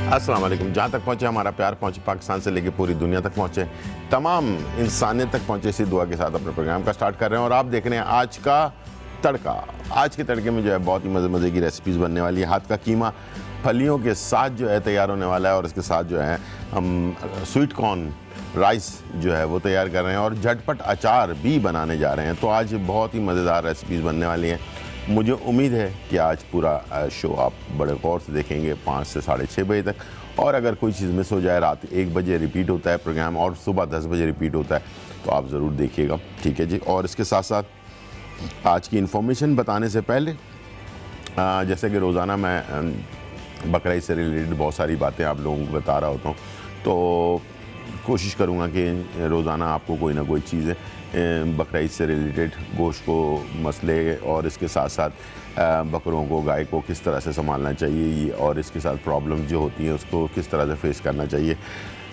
अस्सलाम वालेकुम। जहाँ तक पहुँचे हमारा प्यार, पहुँचे पाकिस्तान से लेकर पूरी दुनिया तक पहुँचे, तमाम इंसानियत तक पहुँचे, इसी दुआ के साथ अपने प्रोग्राम का स्टार्ट कर रहे हैं। और आप देख रहे हैं आज का तड़का। आज के तड़के में जो है बहुत ही मज़े मज़े की रेसिपीज़ बनने वाली है। हाथ का कीमा फलियों के साथ जो है तैयार होने वाला है, और इसके साथ जो है हम स्वीट कॉर्न राइस जो है वो तैयार कर रहे हैं, और झटपट अचार भी बनाने जा रहे हैं। तो आज बहुत ही मज़ेदार रेसिपीज़ बनने वाली हैं। मुझे उम्मीद है कि आज पूरा शो आप बड़े गौर से देखेंगे 5 से 6:30 बजे तक। और अगर कोई चीज़ मिस हो जाए, रात 1 बजे रिपीट होता है प्रोग्राम और सुबह 10 बजे रिपीट होता है, तो आप ज़रूर देखिएगा, ठीक है जी। और इसके साथ साथ आज की इन्फॉर्मेशन बताने से पहले, जैसे कि रोज़ाना मैं बकरा ईद से रिलेटेड बहुत सारी बातें आप लोगों को बता रहा होता हूँ, तो कोशिश करूँगा कि रोज़ाना आपको कोई ना कोई चीज़ें बकरा ईद से रिलेटेड, गोश्त को मसले, और इसके साथ साथ बकरों को, गाय को किस तरह से संभालना चाहिए, और इसके साथ प्रॉब्लम जो होती है उसको किस तरह से फेस करना चाहिए।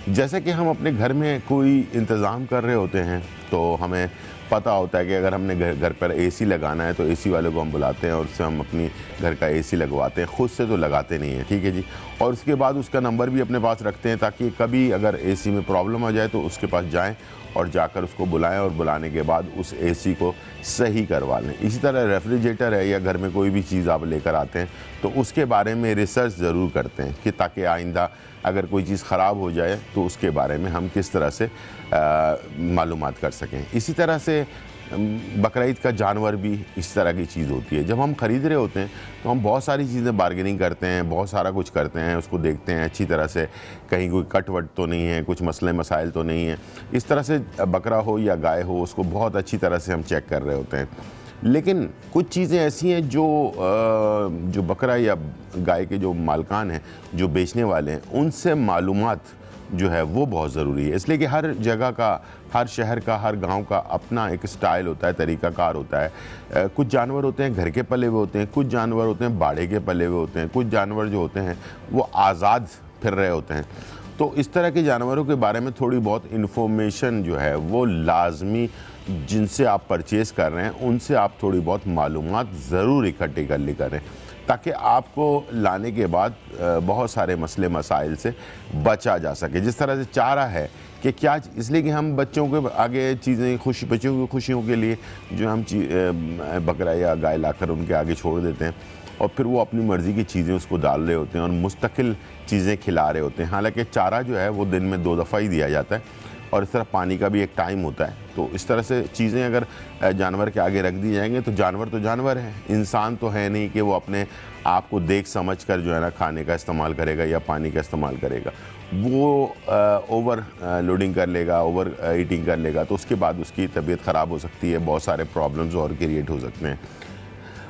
जैसे कि हम अपने घर में कोई इंतज़ाम कर रहे होते हैं, तो हमें पता होता है कि अगर हमने घर पर एसी लगाना है तो एसी वाले को हम बुलाते हैं और उससे हम अपनी घर का एसी लगवाते हैं, ख़ुद से तो लगाते नहीं हैं, ठीक है जी। और उसके बाद उसका नंबर भी अपने पास रखते हैं, ताकि कभी अगर एसी में प्रॉब्लम आ जाए तो उसके पास जाएं और जाकर उसको बुलाएं, और बुलाने के बाद उस एसी को सही करवा लें। इसी तरह रेफ्रिजरेटर है या घर में कोई भी चीज़ आप लेकर आते हैं तो उसके बारे में रिसर्च ज़रूर करते हैं, कि ताकि आइंदा अगर कोई चीज़ ख़राब हो जाए तो उसके बारे में हम किस तरह से मालूमात कर सकें। इसी तरह से बकरा ईद का जानवर भी इस तरह की चीज़ होती है। जब हम ख़रीद रहे होते हैं तो हम बहुत सारी चीज़ें बार्गेनिंग करते हैं, बहुत सारा कुछ करते हैं, उसको देखते हैं अच्छी तरह से, कहीं कोई कट वट तो नहीं है, कुछ मसले मसाइल तो नहीं है। इस तरह से बकरा हो या गाय हो, उसको बहुत अच्छी तरह से हम चेक कर रहे होते हैं। लेकिन कुछ चीज़ें ऐसी हैं जो बकरा या गाय के जो मालकान हैं, जो बेचने वाले हैं, उनसे मालूमात जो है वो बहुत ज़रूरी है। इसलिए कि हर जगह का, हर शहर का, हर गांव का अपना एक स्टाइल होता है, तरीक़ाकार होता है। कुछ जानवर होते हैं घर के पले हुए होते हैं, कुछ जानवर होते हैं बाड़े के पले हुए होते हैं, कुछ जानवर जो होते हैं वो आज़ाद फिर रहे होते हैं। तो इस तरह के जानवरों के बारे में थोड़ी बहुत इन्फॉर्मेशन जो है वो लाजमी, जिनसे आप परचेज़ कर रहे हैं उनसे आप थोड़ी बहुत मालूमात ज़रूर इकट्ठी कर ली करें, ताकि आपको लाने के बाद बहुत सारे मसले मसाइल से बचा जा सके। जिस तरह से चारा है कि क्या, इसलिए कि हम बच्चों के आगे चीज़ें, बच्चों की खुशियों के लिए जो हम बकरा या गाय लाकर उनके आगे छोड़ देते हैं, और फिर वो अपनी मर्ज़ी की चीज़ें उसको डाल रहे होते हैं और मुस्तकिल चीज़ें खिला रहे होते हैं। हालांकि चारा जो है वो दिन में 2 दफ़ा ही दिया जाता है, और इस तरह पानी का भी एक टाइम होता है। तो इस तरह से चीज़ें अगर जानवर के आगे रख दी जाएंगे तो जानवर है, इंसान तो है नहीं कि वो अपने आप को देख समझ कर जो है ना खाने का इस्तेमाल करेगा या पानी का इस्तेमाल करेगा। वो ओवर लोडिंग कर लेगा, ओवर ईटिंग कर लेगा, तो उसके बाद उसकी तबीयत ख़राब हो सकती है, बहुत सारे प्रॉब्लम्स और क्रिएट हो सकते हैं।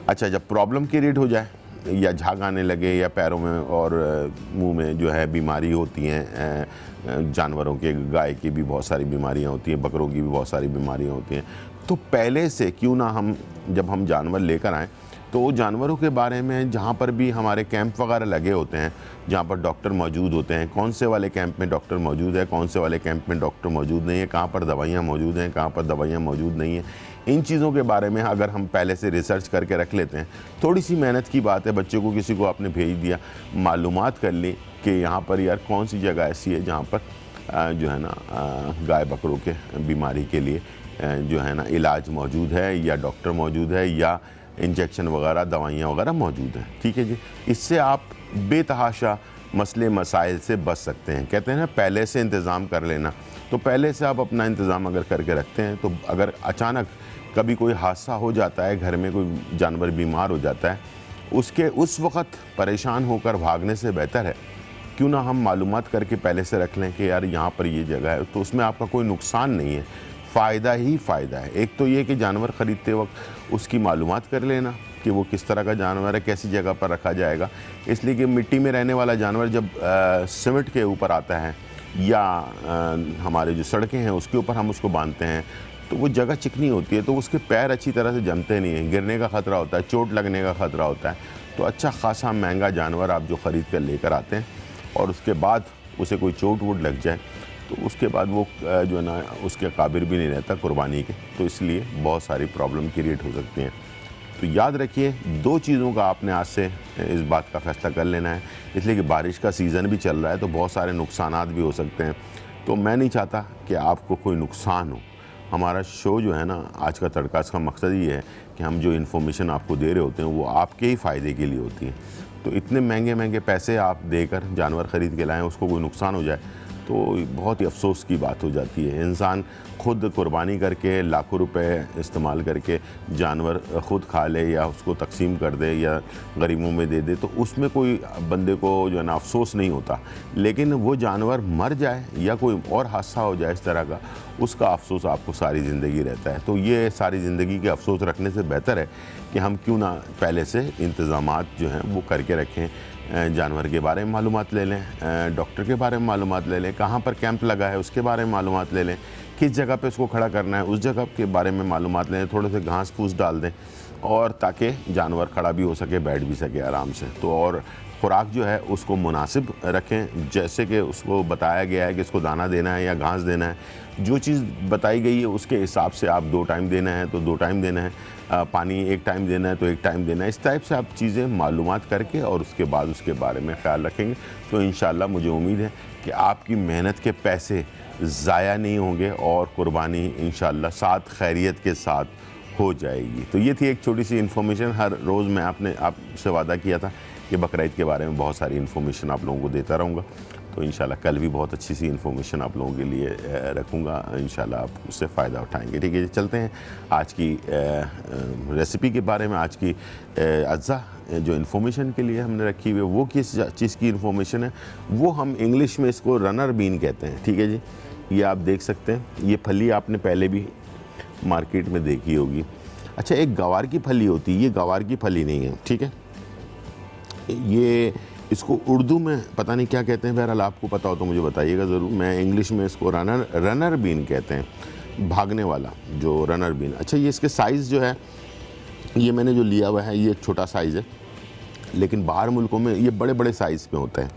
अच्छा, जब प्रॉब्लम क्रिएट हो जाए या झाग आने लगे, या पैरों में और मुंह में जो है बीमारी होती हैं, जानवरों के, गाय की भी बहुत सारी बीमारियां होती हैं, बकरों की भी बहुत सारी बीमारियां होती हैं, तो पहले से क्यों ना हम, जब हम जानवर लेकर आएँ तो जानवरों के बारे में, जहाँ पर भी हमारे कैंप वगैरह लगे होते हैं, जहाँ पर डॉक्टर मौजूद होते हैं, कौन से वाले कैंप में डॉक्टर मौजूद है, कौन से वाले कैंप में डॉक्टर मौजूद नहीं है, कहाँ पर दवाइयाँ मौजूद हैं, कहाँ पर दवाइयाँ मौजूद नहीं हैं, इन चीज़ों के बारे में अगर हम पहले से रिसर्च करके रख लेते हैं, थोड़ी सी मेहनत की बात है। बच्चे को, किसी को आपने भेज दिया, मालूमात कर ली कि यहाँ पर यार कौन सी जगह ऐसी है जहाँ पर जो है ना गाय बकरों के बीमारी के लिए जो है ना इलाज मौजूद है, या डॉक्टर मौजूद है, या इंजेक्शन वगैरह, दवाइयाँ वगैरह मौजूद हैं, ठीक है जी। इससे आप बेतहाशा मसले मसाइल से बच सकते हैं। कहते हैं ना पहले से इंतज़ाम कर लेना, तो पहले से आप अपना इंतज़ाम अगर करके रखते हैं, तो अगर अचानक कभी कोई हादसा हो जाता है, घर में कोई जानवर बीमार हो जाता है, उस वक़्त परेशान होकर भागने से बेहतर है क्यों ना हम मालूमात करके पहले से रख लें कि यार यहाँ पर ये जगह है, तो उसमें आपका कोई नुकसान नहीं है, फ़ायदा ही फ़ायदा है। एक तो ये कि जानवर ख़रीदते वक्त उसकी मालूमात कर लेना कि वो किस तरह का जानवर है, कैसी जगह पर रखा जाएगा। इसलिए कि मिट्टी में रहने वाला जानवर जब सीमेंट के ऊपर आता है, या हमारे जो सड़कें हैं उसके ऊपर हम उसको बांधते हैं, तो वो जगह चिकनी होती है, तो उसके पैर अच्छी तरह से जमते नहीं हैं, गिरने का ख़तरा होता है, चोट लगने का ख़तरा होता है। तो अच्छा खासा महंगा जानवर आप जो ख़रीद कर लेकर आते हैं, और उसके बाद उसे कोई चोट वोट लग जाए, तो उसके बाद वो जो है ना उसके काबिल भी नहीं रहता कुर्बानी के, तो इसलिए बहुत सारी प्रॉब्लम क्रिएट हो सकती हैं। तो याद रखिए, 2 चीज़ों का आपने आज से इस बात का फ़ैसला कर लेना है इसलिए कि बारिश का सीज़न भी चल रहा है तो बहुत सारे नुकसानात भी हो सकते हैं। तो मैं नहीं चाहता कि आपको कोई नुकसान हो। हमारा शो जो है ना आज का तड़का, इसका मकसद ये है कि हम जो इन्फॉर्मेशन आपको दे रहे होते हैं वो आपके ही फ़ायदे के लिए होती है। तो इतने महंगे महंगे पैसे आप देकर जानवर ख़रीद के लाएँ, उसको कोई नुकसान हो जाए तो बहुत ही अफसोस की बात हो जाती है। इंसान खुद कुर्बानी करके लाखों रुपए इस्तेमाल करके जानवर ख़ुद खा ले या उसको तकसीम कर दे या गरीबों में दे दे तो उसमें कोई बंदे को जो है ना अफसोस नहीं होता, लेकिन वो जानवर मर जाए या कोई और हादसा हो जाए इस तरह का, उसका अफसोस आपको सारी ज़िंदगी रहता है। तो ये सारी ज़िंदगी के अफसोस रखने से बेहतर है कि हम क्यों ना पहले से इंतज़ामात जो हैं वो करके रखें। जानवर के बारे में मालूमात ले लें, डॉक्टर के बारे में मालूमात ले लें, कहाँ पर कैंप लगा है उसके बारे में मालूमात ले लें, किस जगह पे उसको खड़ा करना है उस जगह के बारे में मालूमात लें, थोड़े से घास फूस डाल दें और ताकि जानवर खड़ा भी हो सके, बैठ भी सके आराम से। तो और खुराक जो है उसको मुनासिब रखें, जैसे कि उसको बताया गया है कि इसको दाना देना है या घास देना है, जो चीज़ बताई गई है उसके हिसाब से आप 2 टाइम देना है तो 2 टाइम देना है, पानी 1 टाइम देना है तो 1 टाइम देना है। इस टाइप से आप चीज़ें मालूमात करके और उसके बाद उसके बारे में ख्याल रखेंगे तो इंशाल्लाह मुझे उम्मीद है कि आपकी मेहनत के पैसे ज़ाया नहीं होंगे और कुर्बानी इंशाल्लाह साथ खैरियत के साथ हो जाएगी। तो ये थी एक छोटी सी इन्फॉर्मेशन। हर रोज़ मैं आपसे वादा किया था कि बकरीद के बारे में बहुत सारी इन्फॉर्मेशन आप लोगों को देता रहूँगा, तो इंशाल्लाह कल भी बहुत अच्छी सी इन्फॉर्मेशन आप लोगों के लिए रखूँगा। इंशाल्लाह आप उससे फ़ायदा उठाएंगे। ठीक है, चलते हैं आज की रेसिपी के बारे में। आज की अज्जा जो इन्फॉर्मेशन के लिए हमने रखी हुई है वो किस चीज़ की इन्फॉर्मेशन है, वो हम इंग्लिश में इसको रनर बीन कहते हैं। ठीक है जी, ये आप देख सकते हैं, ये फली आपने पहले भी मार्केट में देखी होगी। अच्छा, एक गवार की फली होती है, ये गवार की फली नहीं है। ठीक है, ये इसको उर्दू में पता नहीं क्या कहते हैं, बहरहाल आपको पता हो तो मुझे बताइएगा ज़रूर। मैं इंग्लिश में इसको रनर बीन कहते हैं, भागने वाला जो रनर बीन। अच्छा, ये इसके साइज़ जो है, ये मैंने जो लिया हुआ है ये एक छोटा साइज़ है, लेकिन बाहर मुल्कों में ये बड़े बड़े साइज़ में होते हैं,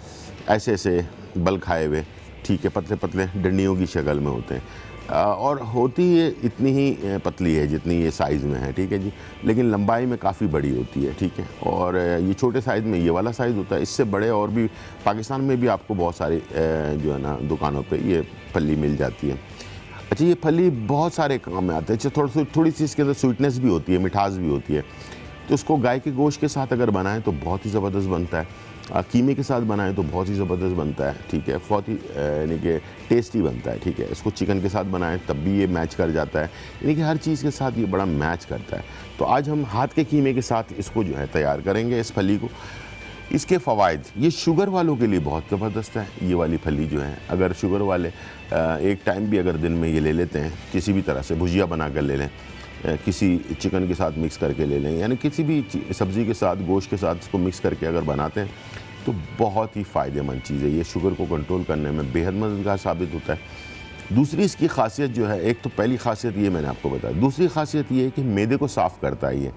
ऐसे ऐसे बल खाए हुए, ठीक है, पतले पतले डंडियों की शक्ल में होते हैं और होती ये इतनी ही पतली है जितनी ये साइज़ में है। ठीक है जी, लेकिन लंबाई में काफ़ी बड़ी होती है। ठीक है, और ये छोटे साइज़ में ये वाला साइज़ होता है, इससे बड़े और भी पाकिस्तान में भी आपको बहुत सारी जो है ना दुकानों पे ये फली मिल जाती है। अच्छा, ये फली बहुत सारे काम में आते हैं। अच्छा, थोड़ी सी इसके अंदर स्वीटनेस भी होती है, मिठास भी होती है, तो उसको गाय के गोश्त के साथ अगर बनाएं तो बहुत ही ज़बरदस्त बनता है, कीमे के साथ बनाएं तो बहुत ही ज़बरदस्त बनता है। ठीक है, बहुत ही यानी कि टेस्टी बनता है। ठीक है, इसको चिकन के साथ बनाएं तब भी ये मैच कर जाता है, यानी कि हर चीज़ के साथ ये बड़ा मैच करता है। तो आज हम हाथ के कीमे के साथ इसको जो है तैयार करेंगे, इस फली को। इसके फ़वाइद, ये शुगर वालों के लिए बहुत ज़बरदस्त है। ये वाली फली जो है, अगर शुगर वाले एक टाइम भी अगर दिन में ये ले लेते हैं, किसी भी तरह से भुजिया बना कर ले लें, किसी चिकन के साथ मिक्स करके ले लें, यानी किसी भी सब्ज़ी के साथ, गोश्त के साथ इसको मिक्स करके अगर बनाते हैं तो बहुत ही फ़ायदेमंद चीज़ है। ये शुगर को कंट्रोल करने में बेहद मददगार साबित होता है। दूसरी इसकी खासियत जो है, एक तो पहली खासियत ये मैंने आपको बताया, दूसरी खासियत ये है कि मैदे को साफ़ करता है। ये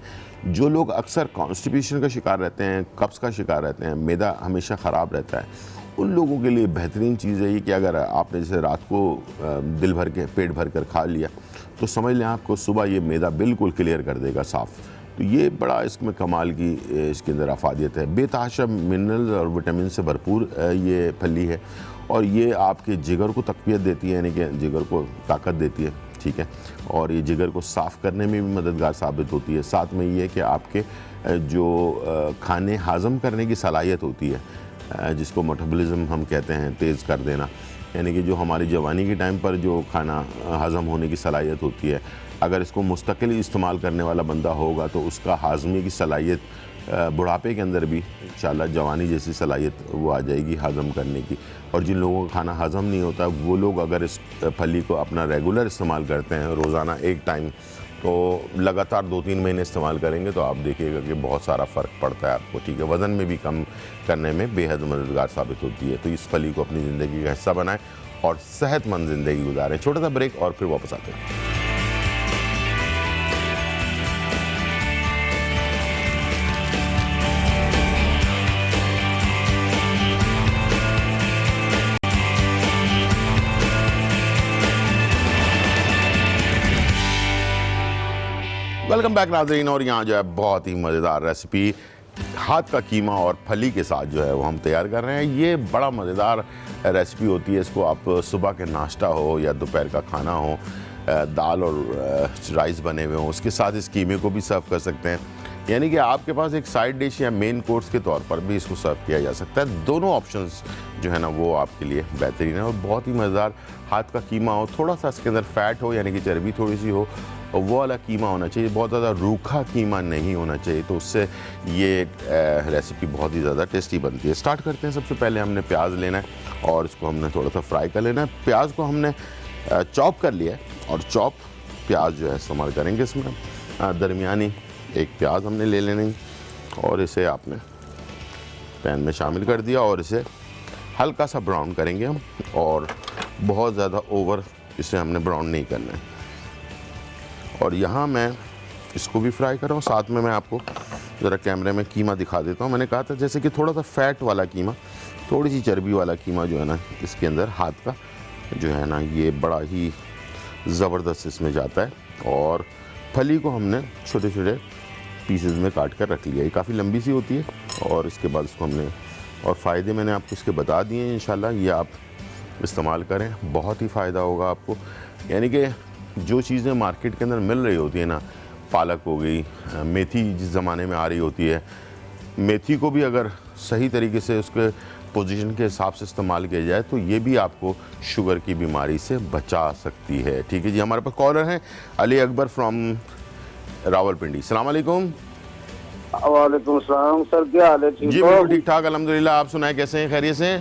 जो लोग अक्सर कॉन्स्टिपेशन का शिकार रहते हैं, कब्ज़ का शिकार रहते हैं, मैदा हमेशा ख़राब रहता है, उन लोगों के लिए बेहतरीन चीज़ है ये कि अगर आपने जैसे रात को दिल भर के पेट भर कर खा लिया तो समझ लें आपको सुबह ये मैदा बिल्कुल क्लियर कर देगा, साफ़। तो ये बड़ा इसमें कमाल की इसके अंदर अफादियत है। बेतहाशा मिनरल्स और विटामिन से भरपूर ये फली है और ये आपके जिगर को तक़वियत देती है, यानी कि जिगर को ताकत देती है। ठीक है, और ये जिगर को साफ़ करने में भी मददगार साबित होती है। साथ में ये है कि आपके जो खाने हाज़म करने की सलाहियत होती है, जिसको मेटाबॉलिज्म हम कहते हैं, तेज़ कर देना, यानी कि जो हमारी जवानी के टाइम पर जो खाना हज़म होने की सलाहियत होती है, अगर इसको मुस्तकिल इस्तेमाल करने वाला बंदा होगा तो उसका हाज़मे की सलाहियत बुढ़ापे के अंदर भी इंशाल्लाह जवानी जैसी सलाहियत वो आ जाएगी हज़म करने की। और जिन लोगों का खाना हज़म नहीं होता, वो लोग अगर इस फली को अपना रेगुलर इस्तेमाल करते हैं, रोज़ाना एक टाइम, तो लगातार 2-3 महीने इस्तेमाल करेंगे तो आप देखिएगा कि बहुत सारा फ़र्क पड़ता है आपको। ठीक है, वज़न में भी कम करने में बेहद मददगार साबित होती है। तो इस फली को अपनी ज़िंदगी का हिस्सा बनाएं और सेहतमंद ज़िंदगी गुजारें। छोटा सा ब्रेक और फिर वापस आते हैं। वेलकम बैक नाज़रीन, और यहाँ जो है बहुत ही मज़ेदार रेसिपी हाथ का कीमा और फली के साथ जो है वो हम तैयार कर रहे हैं। ये बड़ा मज़ेदार रेसिपी होती है। इसको आप सुबह के नाश्ता हो या दोपहर का खाना हो, दाल और राइस बने हुए हों, उसके साथ इस कीमे को भी सर्व कर सकते हैं। यानी कि आपके पास एक साइड डिश या मेन कोर्स के तौर पर भी इसको सर्व किया जा सकता है। दोनों ऑप्शंस जो है ना वो आपके लिए बेहतरीन है और बहुत ही मज़ेदार हाथ का कीमा हो, थोड़ा सा इसके अंदर फैट हो यानी कि चर्बी थोड़ी सी हो, और वो वाला कीमा होना चाहिए, बहुत ज़्यादा रूखा कीमा नहीं होना चाहिए, तो उससे ये रेसिपी बहुत ही ज़्यादा टेस्टी बनती है। स्टार्ट करते हैं। सबसे पहले हमने प्याज लेना है और इसको हमने थोड़ा सा फ्राई कर लेना है। प्याज को हमने चॉप कर लिया है और चॉप प्याज जो है इस्तेमाल करेंगे इसमें। दरमियानी एक प्याज हमने ले लेनी और इसे आपने पैन में शामिल कर दिया और इसे हल्का सा ब्राउन करेंगे हम, और बहुत ज़्यादा ओवर इसे हमने ब्राउन नहीं करना है। और यहाँ मैं इसको भी फ्राई कर रहा हूँ, साथ में मैं आपको ज़रा कैमरे में कीमा दिखा देता हूँ। मैंने कहा था जैसे कि थोड़ा सा फैट वाला कीमा, थोड़ी सी चर्बी वाला कीमा जो है ना इसके अंदर हाथ का जो है ना ये बड़ा ही ज़बरदस्त इसमें जाता है। और फली को हमने छोटे छोटे पीसेस में काट कर रख लिया। ये काफ़ी लंबी सी होती है और इसके बाद इसको हमने, और फ़ायदे मैंने आपको इसके बता दिए हैं। इंशाल्लाह ये आप इस्तेमाल करें, बहुत ही फ़ायदा होगा आपको। यानी कि जो चीज़ें मार्केट के अंदर मिल रही होती है ना, पालक हो गई, मेथी जिस ज़माने में आ रही होती है, मेथी को भी अगर सही तरीके से उसके पोजीशन के हिसाब से इस्तेमाल किया जाए तो ये भी आपको शुगर की बीमारी से बचा सकती है। ठीक है जी। हमारे पास कॉलर हैं अली अकबर फ्रॉम रावलपिंडी। सलाम अलैकुम। वालेकुम सलाम सर, क्या हाल है? जी बिल्कुल ठीक ठाक अल्हम्दुलिल्लाह। आप सुनाए कैसे हैं? खैरियत से?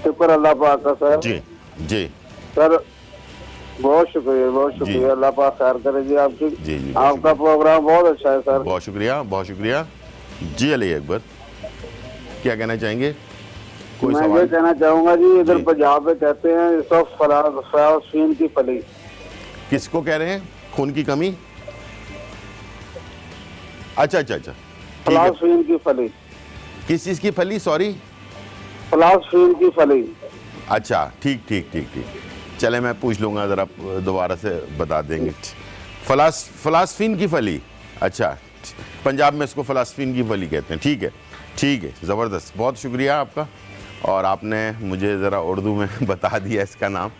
शुक्र अल्लाह पाक का सर। जी जी सर बहुत शुक्रिया अल्लाह पाक खैर करे जी आपकी। जी आपका प्रोग्राम बहुत अच्छा है सर। बहुत शुक्रिया बहुत शुक्रिया। जी अली अकबर, क्या कहना चाहेंगे? कोई मैं सवाल? ये कहना चाहूँगा जी, इधर जी। पंजाब में कहते हैं इसको फलास्फीन की फली। किसको कह रहे हैं? खून की कमी? अच्छा अच्छा अच्छा, ठीक है। फलास्फीन की फली। किस चीज़ की फली? सॉरी। फलास्फीन की फली। अच्छा ठीक ठीक ठीक ठीक, चले मैं पूछ लूँगा, ज़रा दोबारा से बता देंगे। फलास्फीन की फली, अच्छा पंजाब में इसको फलास्फीन की फली कहते हैं। ठीक है ज़बरदस्त, बहुत शुक्रिया आपका। और आपने मुझे ज़रा उर्दू में बता दिया इसका नाम।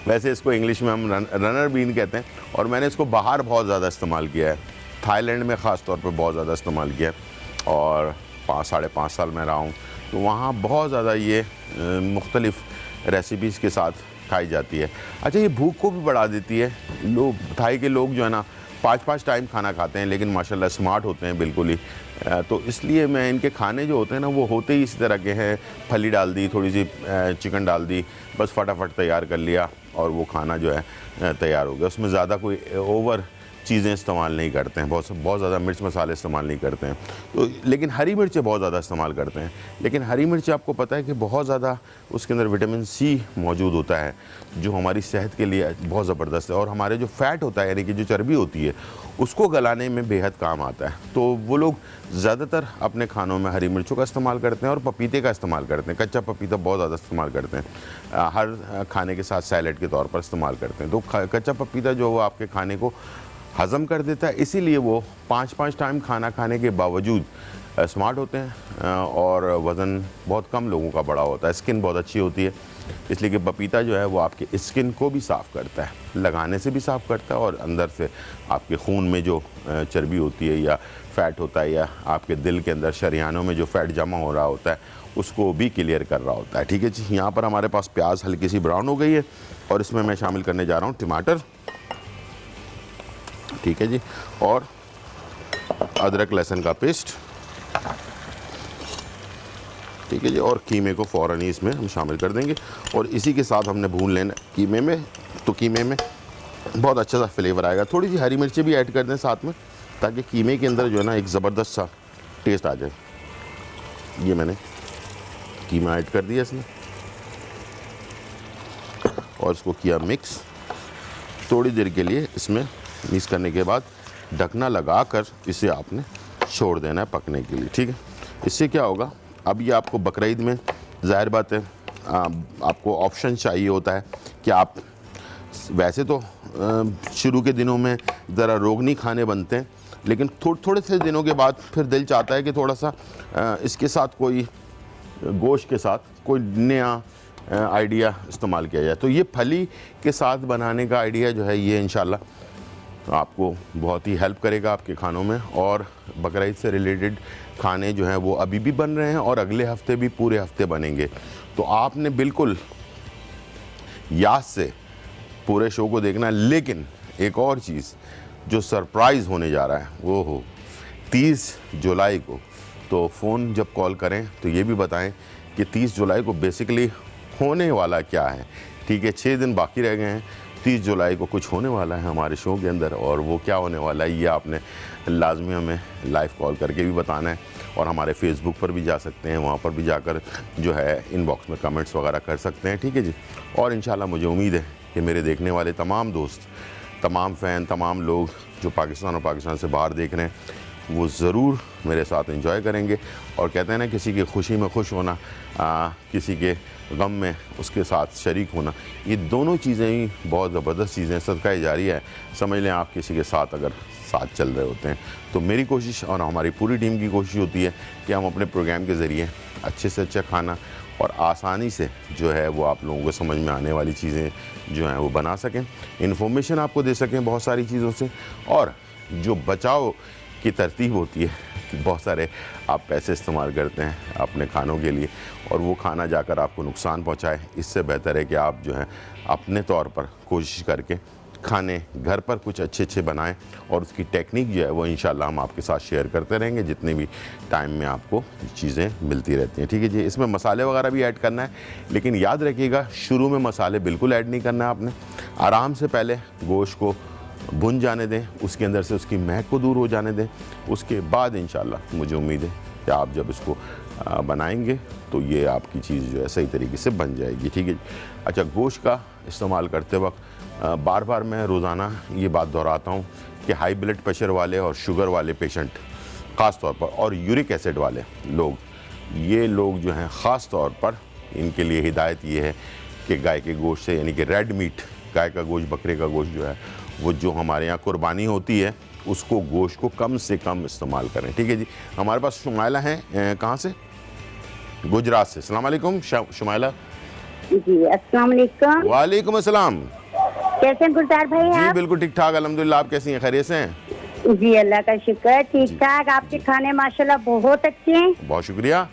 वैसे इसको इंग्लिश में हम रनर बीन कहते हैं, और मैंने इसको बाहर बहुत ज़्यादा इस्तेमाल किया है, थाईलैंड में ख़ास तौर पे बहुत ज़्यादा इस्तेमाल किया है, और 5-5.5 साल में रहा हूँ, तो वहाँ बहुत ज़्यादा ये मुख्तलिफ़ रेसिपीज़ के साथ खाई जाती है। अच्छा, ये भूख को भी बढ़ा देती है। लोग, थाई के लोग जो है ना 5-5 टाइम खाना खाते हैं, लेकिन माशाल्लाह स्मार्ट होते हैं बिल्कुल ही। तो इसलिए मैं इनके खाने जो होते हैं ना वो होते ही इसी तरह के हैं। फली डाल दी, थोड़ी सी चिकन डाल दी, बस फटाफट तैयार कर लिया और वो खाना जो है तैयार हो गया। उसमें ज़्यादा कोई ओवर चीज़ें इस्तेमाल नहीं करते हैं, बहुत ज़्यादा मिर्च मसाले इस्तेमाल नहीं करते हैं। तो लेकिन हरी मिर्चें बहुत ज़्यादा इस्तेमाल करते हैं। लेकिन हरी मिर्च आपको पता है कि बहुत ज़्यादा उसके अंदर विटामिन सी मौजूद होता है, जो हमारी सेहत के लिए बहुत ज़बरदस्त है, और हमारे जो फ़ैट होता है यानी कि जो चर्बी होती है उसको गलाने में बेहद काम आता है। तो वो लोग ज़्यादातर अपने खानों में हरी मिर्चों का इस्तेमाल करते हैं और पपीते का इस्तेमाल करते हैं। कच्चा पपीता बहुत ज़्यादा इस्तेमाल करते हैं, हर खाने के साथ सैलेड के तौर पर इस्तेमाल करते हैं। तो कच्चा पपीता जो वो आपके खाने को हज़म कर देता है, इसीलिए वो 5-5 टाइम खाना खाने के बावजूद स्मार्ट होते हैं, और वज़न बहुत कम लोगों का बड़ा होता है। स्किन बहुत अच्छी होती है, इसलिए कि पपीता जो है वो आपके स्किन को भी साफ़ करता है, लगाने से भी साफ़ करता है, और अंदर से आपके खून में जो चर्बी होती है या फ़ैट होता है, या आपके दिल के अंदर शरियानों में जो फ़ैट जमा हो रहा होता है उसको भी क्लियर कर रहा होता है। ठीक है जी। यहाँ पर हमारे पास प्याज हल्की सी ब्राउन हो गई है, और इसमें मैं शामिल करने जा रहा हूँ टमाटर। ठीक है जी। और अदरक लहसुन का पेस्ट। ठीक है जी। और कीमे को फ़ौरन ही इसमें हम शामिल कर देंगे, और इसी के साथ हमने भून लेना कीमे में। तो कीमे में बहुत अच्छा सा फ्लेवर आएगा। थोड़ी सी हरी मिर्ची भी ऐड कर दें साथ में, ताकि कीमे के अंदर जो है ना एक ज़बरदस्त सा टेस्ट आ जाए। ये मैंने कीमा ऐड कर दिया इसमें, और इसको किया मिक्स। थोड़ी देर के लिए इसमें मिक्स करने के बाद ढकना लगाकर इसे आपने छोड़ देना है पकने के लिए। ठीक है। इससे क्या होगा, अब ये आपको बकरीद में ज़ाहिर बात है आपको ऑप्शन चाहिए होता है कि आप, वैसे तो शुरू के दिनों में ज़रा रोगनी खाने बनते हैं, लेकिन थोड़े से दिनों के बाद फिर दिल चाहता है कि थोड़ा सा इसके साथ कोई गोश्त के साथ कोई नया आइडिया इस्तेमाल किया जाए। तो ये फली के साथ बनाने का आइडिया जो है ये इंशाल्लाह आपको बहुत ही हेल्प करेगा आपके खानों में। और बकरा ईद से रिलेटेड खाने जो हैं वो अभी भी बन रहे हैं और अगले हफ्ते भी पूरे हफ्ते बनेंगे। तो आपने बिल्कुल याद से पूरे शो को देखना है। लेकिन एक और चीज़ जो सरप्राइज़ होने जा रहा है वो हो 30 जुलाई को। तो फ़ोन जब कॉल करें तो ये भी बताएं कि 30 जुलाई को बेसिकली होने वाला क्या है। ठीक है, 6 दिन बाकी रह गए हैं, 30 जुलाई को कुछ होने वाला है हमारे शो के अंदर, और वो क्या होने वाला है ये आपने लाजमी हमें लाइव कॉल करके भी बताना है। और हमारे फेसबुक पर भी जा सकते हैं, वहाँ पर भी जाकर जो है इनबॉक्स में कमेंट्स वगैरह कर सकते हैं। ठीक है जी। और इंशाल्लाह मुझे उम्मीद है कि मेरे देखने वाले तमाम दोस्त, तमाम फ़ैन, तमाम लोग जो पाकिस्तान और पाकिस्तान से बाहर देख रहे हैं वो ज़रूर मेरे साथ एंजॉय करेंगे। और कहते हैं ना, किसी की खुशी में खुश होना, किसी के गम में उसके साथ शरीक होना, ये दोनों चीज़ें ही बहुत ज़बरदस्त चीज़ें, सदका जारिया है। समझ लें आप किसी के साथ अगर साथ चल रहे होते हैं। तो मेरी कोशिश और हमारी पूरी टीम की कोशिश होती है कि हम अपने प्रोग्राम के ज़रिए अच्छे से अच्छा खाना और आसानी से जो है वो आप लोगों को समझ में आने वाली चीज़ें जो हैं वो बना सकें, इन्फॉर्मेशन आपको दे सकें बहुत सारी चीज़ों से। और जो बचाव की तरतीब होती है कि बहुत सारे आप पैसे इस्तेमाल करते हैं अपने खानों के लिए और वो खाना जाकर आपको नुकसान पहुंचाए, इससे बेहतर है कि आप जो है अपने तौर पर कोशिश करके खाने घर पर कुछ अच्छे अच्छे बनाएं। और उसकी टेक्निक जो है वो इंशाल्लाह हम आपके साथ शेयर करते रहेंगे जितने भी टाइम में आपको चीज़ें मिलती रहती हैं। ठीक है जी। इसमें मसाले वगैरह भी ऐड करना है, लेकिन याद रखिएगा शुरू में मसाले बिल्कुल ऐड नहीं करना है आपने। आराम से पहले गोश्त को भुन जाने दें, उसके अंदर से उसकी महक को दूर हो जाने दें। उसके बाद इंशाल्लाह मुझे उम्मीद है कि आप जब इसको बनाएंगे तो ये आपकी चीज़ जो है सही तरीके से बन जाएगी। ठीक है। अच्छा, गोश्त का इस्तेमाल करते वक्त बार बार मैं रोज़ाना ये बात दोहराता हूँ कि हाई ब्लड प्रेशर वाले और शुगर वाले पेशेंट ख़ास तौर पर, और यूरिक एसिड वाले लोग, ये लोग जो हैं ख़ास तौर पर इनके लिए हिदायत ये है कि गाय के गोश्त से, यानी कि रेड मीट, गाय का गोश्त, बकरे का गोश्त जो है वो जो हमारे यहाँ कुर्बानी होती है उसको, गोश्त को कम से कम इस्तेमाल करें। ठीक है जी। हमारे पास शुमाइला हैं, कहाँ से? गुजरात से। अस्सलाम वालेकुम शुमाइला। जी अस्सलाम वालेकुम। वालेकुम अस्सलाम। कैसे हैं गुलजार भाई जी आप? बिल्कुल ठीक ठाक अल्हम्दुलिल्लाह। आप कैसी हैं? खैरियत से हैं? जी अल्लाह का शुक्र, ठीक ठाक। आपके खाने माशाल्लाह बहुत अच्छे हैं। बहुत शुक्रिया,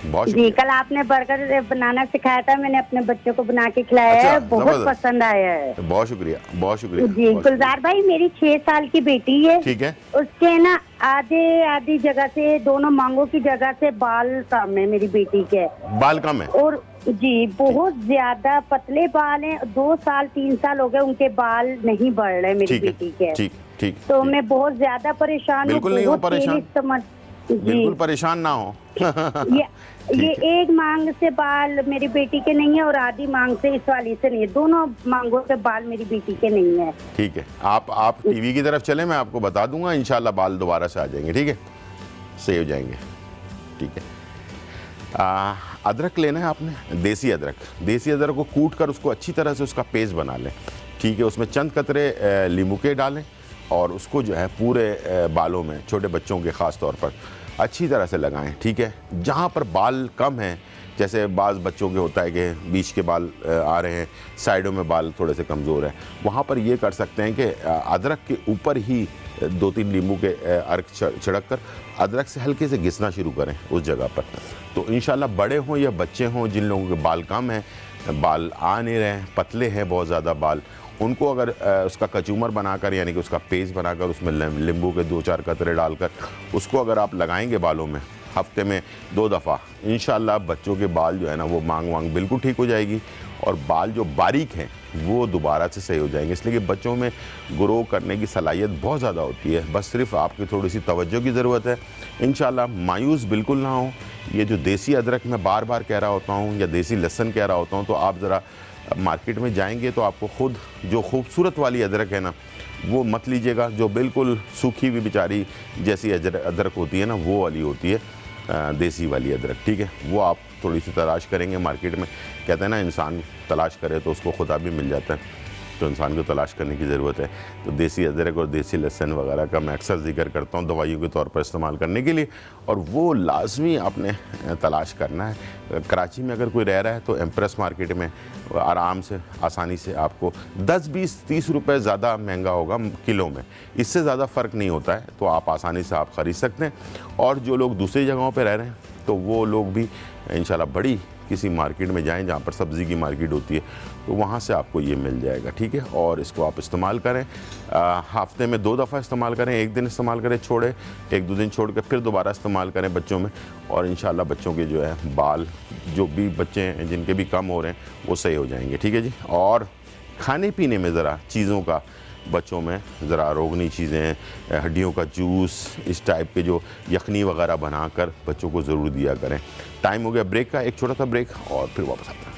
बहुत जी शुक्रिया। कल आपने बर्गर बनाना सिखाया था, मैंने अपने बच्चों को बना के खिलाया अच्छा, है, बहुत जबरदस्त। पसंद आया है। बहुत शुक्रिया, बहुत शुक्रिया। जी बहुत शुक्रिया। गुलजार भाई, मेरी 6 साल की बेटी है। ठीक है। उसके ना आधी जगह से, दोनों मांगों की जगह से बाल कम है मेरी बेटी के। बाल कम है? और जी बहुत ज्यादा पतले बाल हैं। 2 साल 3 साल हो गए उनके बाल नहीं बढ़ रहे मेरी ठीक है, बेटी के। ठीक ठीक। तो ठीक। मैं बहुत ज्यादा परेशान हूँ। बिल्कुल नहीं हो बहुत परेशान। तेज समझ बिल्कुल जी परेशान ना हो। ये ठीक है। एक मांग से बाल मेरी बेटी के नहीं है और आधी मांग से इस वाली से नहीं है। दोनों मांगों से बाल मेरी बेटी के नहीं है। ठीक है, आप टीवी की तरफ चलें, मैं आपको बता दूंगा इंशाल्लाह बाल दोबारा से आ जाएंगे। ठीक है, सही हो जाएंगे। ठीक है। अदरक लेना है आपने, देसी अदरक। देसी अदरक को कूट कर उसको अच्छी तरह से उसका पेस्ट बना लें। ठीक है। उसमें चंद कतरे नींबू के डालें और उसको जो है पूरे बालों में, छोटे बच्चों के ख़ास तौर पर अच्छी तरह से लगाएं। ठीक है। जहाँ पर बाल कम हैं, जैसे बाज़ बच्चों के होता है कि बीच के बाल आ रहे हैं, साइडों में बाल थोड़े से कमज़ोर हैं, वहाँ पर ये कर सकते हैं कि अदरक के ऊपर ही 2-3 नींबू के अर्क छिड़क कर अदरक से हल्के से घिसना शुरू करें उस जगह पर। तो इंशाल्लाह बड़े हों या बच्चे हों, जिन लोगों के बाल कम हैं, बाल आ नहीं रहे हैं, पतले हैं बहुत ज़्यादा बाल, उनको अगर उसका कचूमर बनाकर, यानी कि उसका पेस्ट बनाकर उसमें नींबू के 2-4 कतरे डालकर उसको अगर आप लगाएंगे बालों में हफ्ते में 2 दफ़ा, इंशाल्लाह बच्चों के बाल जो है ना वो मांग बिल्कुल ठीक हो जाएगी और बाल जो बारीक हैं वो दोबारा से सही हो जाएंगे। इसलिए कि बच्चों में ग्रो करने की सलाहियत बहुत ज़्यादा होती है, बस सिर्फ आपकी थोड़ी सी तवज्जो की ज़रूरत है। इंशाल्लाह मायूस बिल्कुल ना हो। ये जो देसी अदरक मैं बार बार कह रहा होता हूँ या देसी लहसुन कह रहा होता हूँ, तो आप ज़रा मार्केट में जाएंगे तो आपको खुद जो खूबसूरत वाली अदरक है ना वो मत लीजिएगा, जो बिल्कुल सूखी हुई बेचारी जैसी अदरक होती है ना वो वाली होती है, देसी वाली अदरक। ठीक है। वो आप थोड़ी सी तलाश करेंगे मार्केट में। कहते हैं ना इंसान तलाश करे तो उसको खुदा भी मिल जाता है। तो इंसान को तलाश करने की ज़रूरत है। तो देसी अदरक और देसी लहसुन वगैरह का मैं अक्सर जिक्र करता हूँ दवाइयों के तौर पर इस्तेमाल करने के लिए, और वो लाजमी आपने तलाश करना है। कराची में अगर कोई रह रहा है तो एम्प्रेस मार्केट में आराम से आसानी से आपको 10, 20, 30 रुपए ज़्यादा महंगा होगा किलो में, इससे ज़्यादा फ़र्क नहीं होता है, तो आप आसानी से आप ख़रीद सकते हैं। और जो लोग दूसरी जगहों पर रह रहे हैं तो वो लोग भी इंशाल्लाह बड़ी किसी मार्केट में जाएं जहाँ पर सब्ज़ी की मार्केट होती है, तो वहाँ से आपको ये मिल जाएगा, ठीक है। और इसको आप इस्तेमाल करें, हफ्ते में 2 दफ़ा इस्तेमाल करें, एक दिन इस्तेमाल करें छोड़े, 1-2 दिन छोड़ कर फिर दोबारा इस्तेमाल करें बच्चों में, और इंशाल्लाह बच्चों के जो है बाल, जो भी बच्चे हैं जिनके भी कम हो रहे हैं वो सही हो जाएंगे, ठीक है जी। और खाने पीने में ज़रा चीज़ों का बच्चों में ज़रा रोगनी चीज़ें, हड्डियों का जूस, इस टाइप के जो यखनी वगैरह बनाकर बच्चों को ज़रूर दिया करें। टाइम हो गया ब्रेक का, एक छोटा सा ब्रेक और फिर वापस आता है।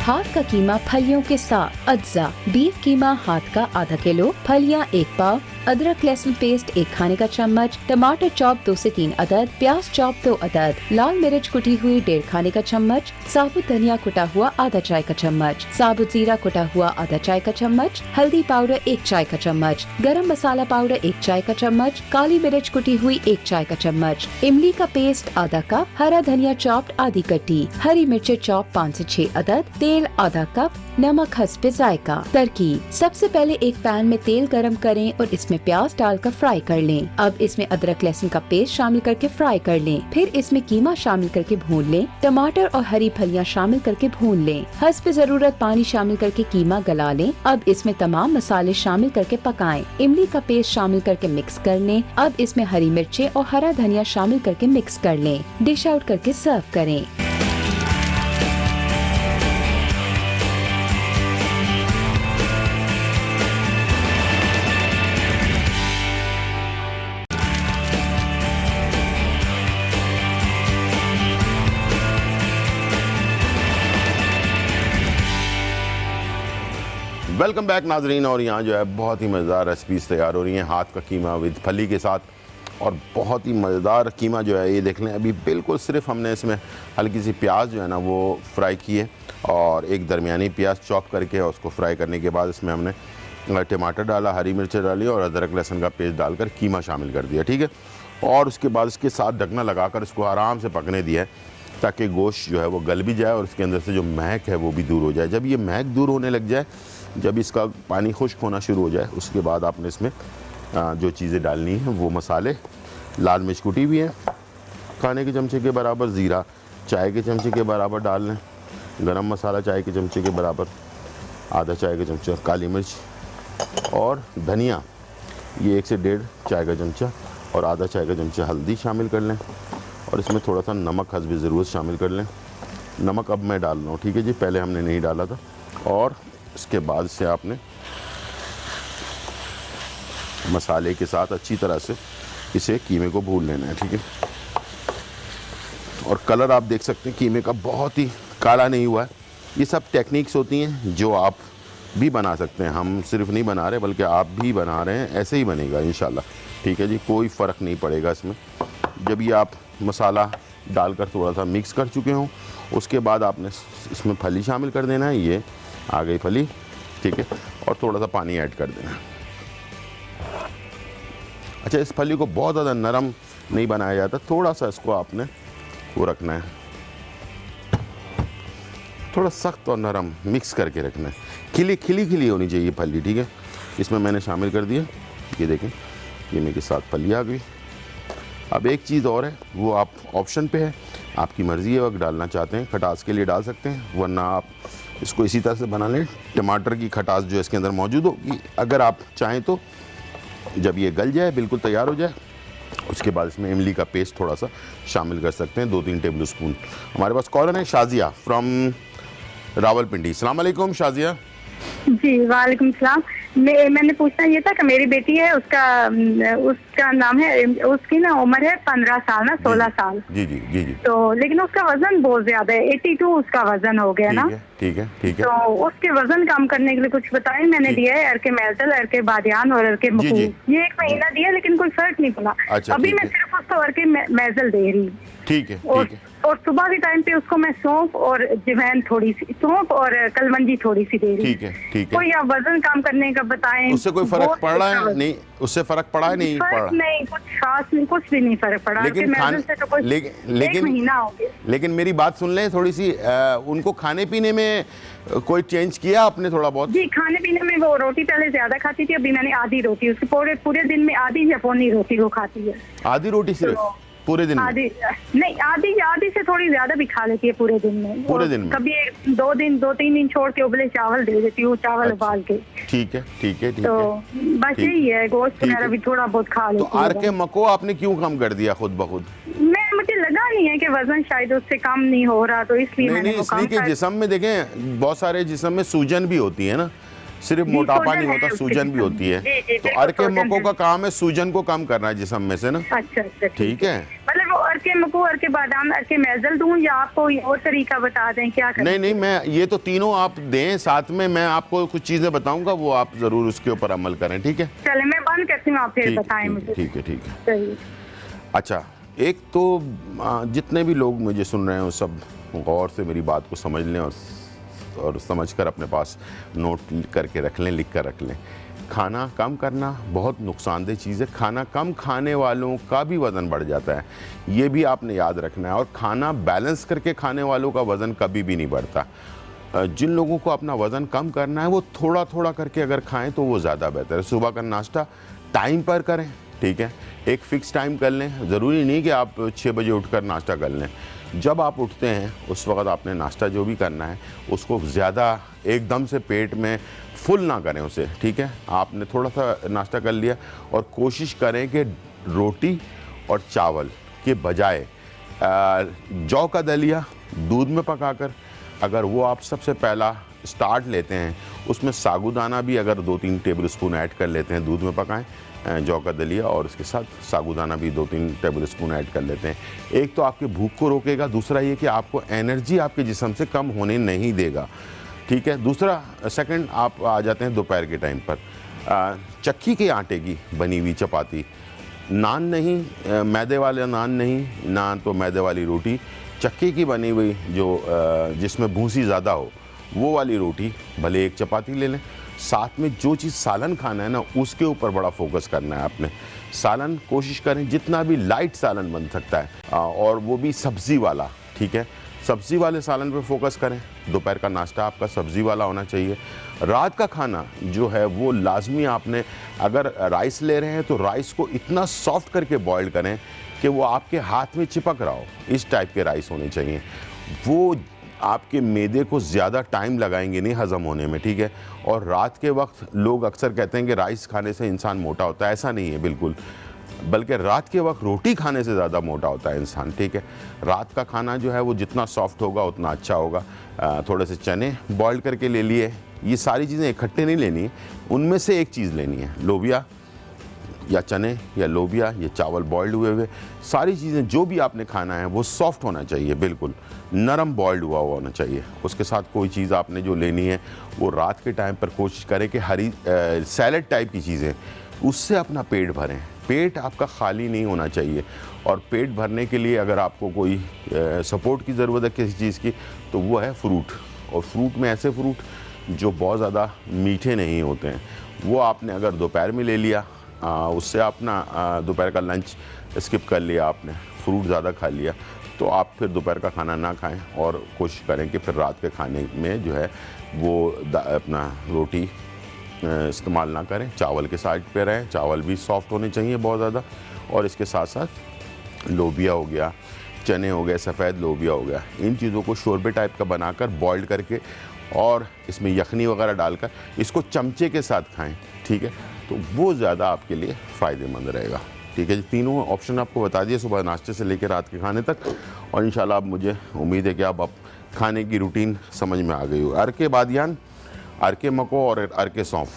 हाथ का कीमा फलियों के साथ अज्जा, बीफ कीमा हाथ का आधा किलो, फलियां 1 पाव, अदरक लहसुन पेस्ट 1 खाने का चम्मच, टमाटर चॉप 2 से 3 अदद, प्याज चॉप 2 अदद, लाल मिर्च कुटी हुई 1.5 खाने का चम्मच, साबुत धनिया कुटा हुआ आधा चाय का चम्मच, साबुत जीरा कुटा हुआ आधा चाय का चम्मच, हल्दी पाउडर 1 चाय का चम्मच, गरम मसाला पाउडर 1 चाय का चम्मच, काली मिर्च कुटी हुई 1 चाय का चम्मच, इमली का पेस्ट आधा कप, हरा धनिया चॉप्ड आधी कट्टी, हरी मिर्च चॉप 5 से 6 अदद, तेल आधा कप, नमक हस्बे जायका। तरकीब: सबसे पहले एक पैन में तेल गरम करें और इसमें प्याज डालकर फ्राई कर लें। अब इसमें अदरक लहसुन का पेस्ट शामिल करके फ्राई कर लें। फिर इसमें कीमा शामिल करके भून लें। टमाटर और हरी फलियां शामिल करके भून लें। हस्बे जरूरत पानी शामिल करके कीमा गला लें। अब इसमें तमाम मसाले शामिल करके पकाएं। इमली का पेस्ट शामिल करके मिक्स कर लें। अब इसमें हरी मिर्चें और हरा धनिया शामिल करके मिक्स कर लें। डिश आउट करके सर्व करें। वेलकम बैक नाजरीन। और यहाँ जो है बहुत ही मज़ेदार रेसिपीज़ तैयार हो रही हैं हाथ का कीमा विद फली के साथ, और बहुत ही मज़ेदार कीमा जो है ये देख लें। अभी बिल्कुल सिर्फ हमने इसमें हल्की सी प्याज जो है ना वो फ्राई की है, और एक दरमियानी प्याज चॉप करके उसको फ्राई करने के बाद इसमें हमने टमाटर डाला, हरी मिर्च डाली और अदरक लहसुन का पेस्ट डालकर कीमा शामिल कर दिया, ठीक है। और उसके बाद इसके साथ ढकना लगाकर इसको आराम से पकने दिया है ताकि गोश्त जो है वो गल भी जाए और इसके अंदर से जो महक है वो भी दूर हो जाए। जब ये महक दूर होने लग जाए, जब इसका पानी खुश्क होना शुरू हो जाए, उसके बाद आपने इसमें जो चीज़ें डालनी हैं वो मसाले, लाल मिर्च कुटी हुई है खाने के चमचे के बराबर, ज़ीरा चाय के चमचे के बराबर डाल लें, गरम मसाला चाय के चमचे के बराबर आधा चाय का चमचा, काली मिर्च और धनिया ये 1 से 1.5 चाय का चमचा और आधा चाय का चमचा हल्दी शामिल कर लें, और इसमें थोड़ा सा नमक हस्बे ज़रूरत शामिल कर लें। नमक अब मैं डाल रहा हूँ, ठीक है जी, पहले हमने नहीं डाला था। और इसके बाद से आपने मसाले के साथ अच्छी तरह से इसे कीमे को भून लेना है, ठीक है। और कलर आप देख सकते हैं कीमे का बहुत ही काला नहीं हुआ है। ये सब टेक्निक्स होती हैं जो आप भी बना सकते हैं, हम सिर्फ नहीं बना रहे बल्कि आप भी बना रहे हैं, ऐसे ही बनेगा इंशाल्लाह, ठीक है जी, कोई फ़र्क नहीं पड़ेगा इसमें। जब ये आप मसाला डालकर थोड़ा सा मिक्स कर चुके हों, उसके बाद आपने इसमें फली शामिल कर देना है, ये आ गई फली, ठीक है, और थोड़ा सा पानी ऐड कर देना। अच्छा, इस फली को बहुत ज़्यादा नरम नहीं बनाया जाता, थोड़ा सा इसको आपने वो रखना है, थोड़ा सख्त और नरम मिक्स करके रखना है। खिली होनी चाहिए फली, ठीक है। इसमें मैंने शामिल कर दिया, ये देखें कीमे के साथ फली आ गई। अब एक चीज़ और है, वो आप ऑप्शन पे है, आपकी मर्ज़ी है, वक्त डालना चाहते हैं खटास के लिए डाल सकते हैं, वरना आप इसको इसी तरह से बना लें। टमाटर की खटास जो है इसके अंदर मौजूद होगी, अगर आप चाहें तो जब ये गल जाए, बिल्कुल तैयार हो जाए, उसके बाद इसमें इमली का पेस्ट थोड़ा सा शामिल कर सकते हैं, 2-3 टेबल स्पून। हमारे पास कॉलर है शाजिया फ्रॉम रावलपिंडी। अस्सलाम वालेकुम शाजिया। जी वालेकुम सलाम। मैंने पूछना ये था कि मेरी बेटी है, उसका नाम है, उसकी ना उम्र है 15 साल ना 16 साल। जी जी जी जी। तो लेकिन उसका वजन बहुत ज्यादा है, 82 उसका वजन हो गया ना। ठीक है। तो उसके वजन कम करने के लिए कुछ बताएं। मैंने दिया है अर्के मेल्टल, अर्के बादियान और अर्के मकू, ये 1 महीना दिया लेकिन कोई फर्क नहीं पड़ा। अभी मैं सिर्फ उसको अर्के मेजल दे रही। ठीक है। और सुबह के टाइम पे उसको मैं सौंफ और जवैन थोड़ी सी, सौंफ और कलवंजी थोड़ी सी दे रही। ठीक है, ठीक है। कोई आप वजन कम करने का बताएं। उससे कोई फर्क पड़ रहा है? नहीं, उससे फर्क पड़ा है? नहीं पड़ा? नहीं, कुछ खास नहीं, कुछ भी नहीं फर्क पड़ा। लेकिन एक महीना हो गया। लेकिन मेरी बात सुन लें थोड़ी सी, उनको खाने पीने में कोई चेंज किया आपने थोड़ा बहुत? जी, खाने पीने में वो रोटी पहले ज्यादा खाती थी, अभी मैंने आधी रोटी, उसके पूरे दिन में आधी या पौनी रोटी वो खाती है। आधी रोटी सिर्फ पूरे दिन में? नहीं, आधी से थोड़ी ज्यादा भी खा लेती है पूरे दिन में। पूरे दिन में? कभी 2-3 दिन छोड़ के उबले चावल दे देती हूँ, चावल उबाल के। ठीक है, ठीक है, ठीक तो है। बस यही है, गोश्त वगैरह भी थोड़ा बहुत खा लेती तो हूँ। आर के मको आपने क्यों कम कर दिया खुद ब खुद? मुझे लगा नहीं है कि वजन शायद उससे कम नहीं हो रहा, तो इसलिए मैंने वो कम इसलिए कि जिस्म में देखें बहुत सारे जिस्म में सूजन भी होती है ना, सिर्फ मोटापा नहीं होता, सूजन भी होती है। तो अर्के मको का काम है सूजन को कम करना है जिस्म में से ना। अच्छा, ठीक है। मतलब वो अर्के मको, अर्के बादाम, अर्के मेजल दूं या आपको और तरीका बता दें क्या करें? नहीं, मैं ये तो तीनों आप दें साथ में, मैं आपको कुछ चीजें बताऊंगा, वो आप जरूर उसके ऊपर अमल करें। ठीक है, चले मैं बंद करती हूँ, आप फिर बताएं मुझे। ठीक है, ठीक है। सही। अच्छा, एक तो जितने भी लोग मुझे सुन रहे हैं वो सब गौर से मेरी बात को समझ लें और समझकर अपने पास नोट करके रख लें, लिख कर रख लें। खाना कम करना बहुत नुकसानदेह चीज़ है। खाना कम खाने वालों का भी वज़न बढ़ जाता है, ये भी आपने याद रखना है। और खाना बैलेंस करके खाने वालों का वज़न कभी भी नहीं बढ़ता। जिन लोगों को अपना वज़न कम करना है वो थोड़ा थोड़ा करके अगर खाएं तो वो ज़्यादा बेहतर है। सुबह का नाश्ता टाइम पर करें, ठीक है, एक फ़िक्स टाइम कर लें। ज़रूरी नहीं कि आप 6 बजे उठकर नाश्ता कर लें। जब आप उठते हैं उस वक़्त आपने नाश्ता जो भी करना है उसको ज़्यादा एकदम से पेट में फुल ना करें उसे, ठीक है। आपने थोड़ा सा नाश्ता कर लिया और कोशिश करें कि रोटी और चावल के बजाय जौ का दलिया दूध में पकाकर, अगर वो आप सबसे पहला स्टार्ट लेते हैं, उसमें साबूदाना भी अगर 2-3 टेबल स्पून ऐड कर लेते हैं, दूध में पकाएं जौ का दलिया और उसके साथ साबूदाना भी 2-3 टेबल स्पून ऐड कर लेते हैं। एक तो आपकी भूख को रोकेगा, दूसरा ये कि आपको एनर्जी आपके जिस्म से कम होने नहीं देगा, ठीक है। दूसरा सेकंड, आप आ जाते हैं दोपहर के टाइम पर चक्की के आटे की बनी हुई चपाती, नान नहीं, मैदे वाले नान नहीं, ना तो मैदे वाली रोटी, चक्की की बनी हुई जो जिसमें भूसी ज़्यादा हो वो वाली रोटी, भले एक चपाती ले लें। साथ में जो चीज़ सालन खाना है ना उसके ऊपर बड़ा फोकस करना है आपने। सालन कोशिश करें जितना भी लाइट सालन बन सकता है और वो भी सब्ज़ी वाला, ठीक है। सब्ज़ी वाले सालन पे फोकस करें। दोपहर का नाश्ता आपका सब्ज़ी वाला होना चाहिए। रात का खाना जो है वो लाजमी आपने, अगर राइस ले रहे हैं तो राइस को इतना सॉफ्ट करके बॉईल करें कि वो आपके हाथ में चिपक रहा हो, इस टाइप के राइस होने चाहिए। वो आपके मैदे को ज़्यादा टाइम लगाएंगे नहीं हज़म होने में, ठीक है। और रात के वक्त लोग अक्सर कहते हैं कि राइस खाने से इंसान मोटा होता है, ऐसा नहीं है बिल्कुल, बल्कि रात के वक्त रोटी खाने से ज़्यादा मोटा होता है इंसान, ठीक है। रात का खाना जो है वो जितना सॉफ्ट होगा उतना अच्छा होगा। थोड़े से चने बॉईल करके ले लिए, ये सारी चीज़ें इकट्ठे नहीं लेनी है, उनमें से एक चीज़ लेनी है, लोबिया या चने या लोबिया या चावल बॉइल्ड हुए, सारी चीज़ें जो भी आपने खाना है वो सॉफ्ट होना चाहिए, बिल्कुल नरम बॉइल्ड हुआ होना चाहिए। उसके साथ कोई चीज़ आपने जो लेनी है वो रात के टाइम पर कोशिश करें कि हरी सैलेड टाइप की चीज़ें, उससे अपना पेट भरें। पेट आपका खाली नहीं होना चाहिए। और पेट भरने के लिए अगर आपको कोई सपोर्ट की ज़रूरत है किसी चीज़ की तो वो है फ्रूट। और फ्रूट में ऐसे फ्रूट जो बहुत ज़्यादा मीठे नहीं होते हैं, वो आपने अगर दोपहर में ले लिया, उससे अपना दोपहर का लंच स्किप कर लिया, आपने फ्रूट ज़्यादा खा लिया, तो आप फिर दोपहर का खाना ना खाएं और कोशिश करें कि फिर रात के खाने में जो है वो अपना रोटी इस्तेमाल ना करें, चावल के साइड पे रहें। चावल भी सॉफ्ट होने चाहिए बहुत ज़्यादा। और इसके साथ साथ लोबिया हो गया, चने हो गए, सफ़ेद लोबिया हो गया, इन चीज़ों को शोरबे टाइप का बनाकर बॉइल्ड करके और इसमें यखनी वगैरह डालकर इसको चमचे के साथ खाएं, ठीक है, तो वो ज़्यादा आपके लिए फ़ायदेमंद रहेगा, ठीक है। तीनों ऑप्शन आपको बता दिए, सुबह नाश्ते से लेकर रात के खाने तक। और इंशाल्लाह अब मुझे उम्मीद है कि अब खाने की रूटीन समझ में आ गई हो। अरके बादियान, अरके मको और अरके सौंफ,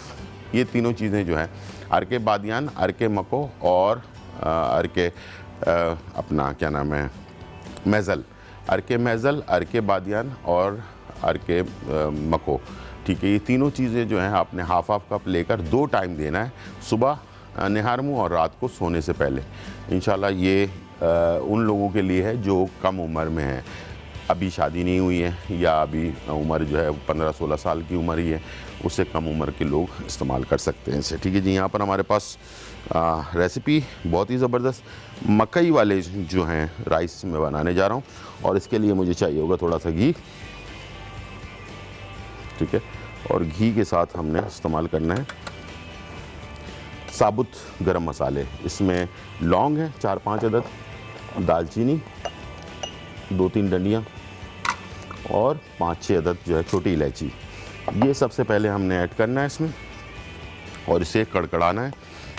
ये तीनों चीज़ें जो हैं, अरके बादियान, अरके मको और अरके अपना क्या नाम है मेज़ल, अरके मेज़ल, अरके बादियान और अरके मको, ठीक है। ये तीनों चीज़ें जो हैं आपने हाफ कप लेकर 2 टाइम देना है, सुबह निहार मुँह और रात को सोने से पहले। इंशाल्लाह ये उन लोगों के लिए है जो कम उम्र में है, अभी शादी नहीं हुई है या अभी उम्र जो है 15-16 साल की उम्र ही है, उससे कम उम्र के लोग इस्तेमाल कर सकते हैं इसे। ठीक है जी, यहाँ पर हमारे पास रेसिपी बहुत ही ज़बरदस्त मकई वाले जो हैं राइस में बनाने जा रहा हूँ, और इसके लिए मुझे चाहिए होगा थोड़ा सा घी। ठीक है, और घी के साथ हमने इस्तेमाल करना है साबुत गरम मसाले। इसमें लौंग है 4-5 अदद, दालचीनी 2-3 डंडियाँ और 5-6 अदद जो है छोटी इलायची। ये सबसे पहले हमने ऐड करना है इसमें और इसे कड़कड़ाना है,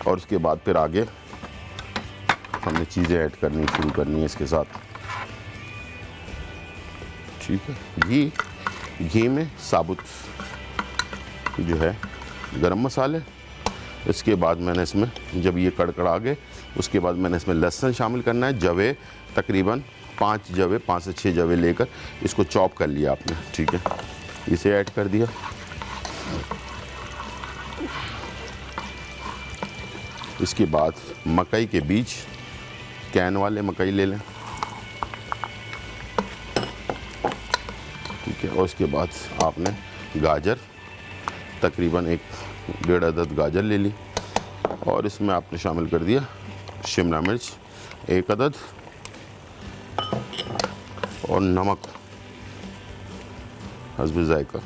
और उसके बाद फिर आगे हमने चीज़ें ऐड करनी शुरू करनी है इसके साथ। ठीक है, घी में साबुत जो है गरम मसाले। इसके बाद मैंने इसमें जब ये कड़कड़ा गए उसके बाद मैंने इसमें लहसुन शामिल करना है। जवे तकरीबन 5 से 6 जवे लेकर इसको चॉप कर लिया आपने। ठीक है, इसे ऐड कर दिया। इसके बाद मकई के बीज, कैन वाले मकई ले लें। ठीक है, और उसके बाद आपने गाजर तकरीबन 1-1.5 अदद गाजर ले ली, और इसमें आपने शामिल कर दिया शिमला मिर्च 1 अदद और नमक हस्बे जायका।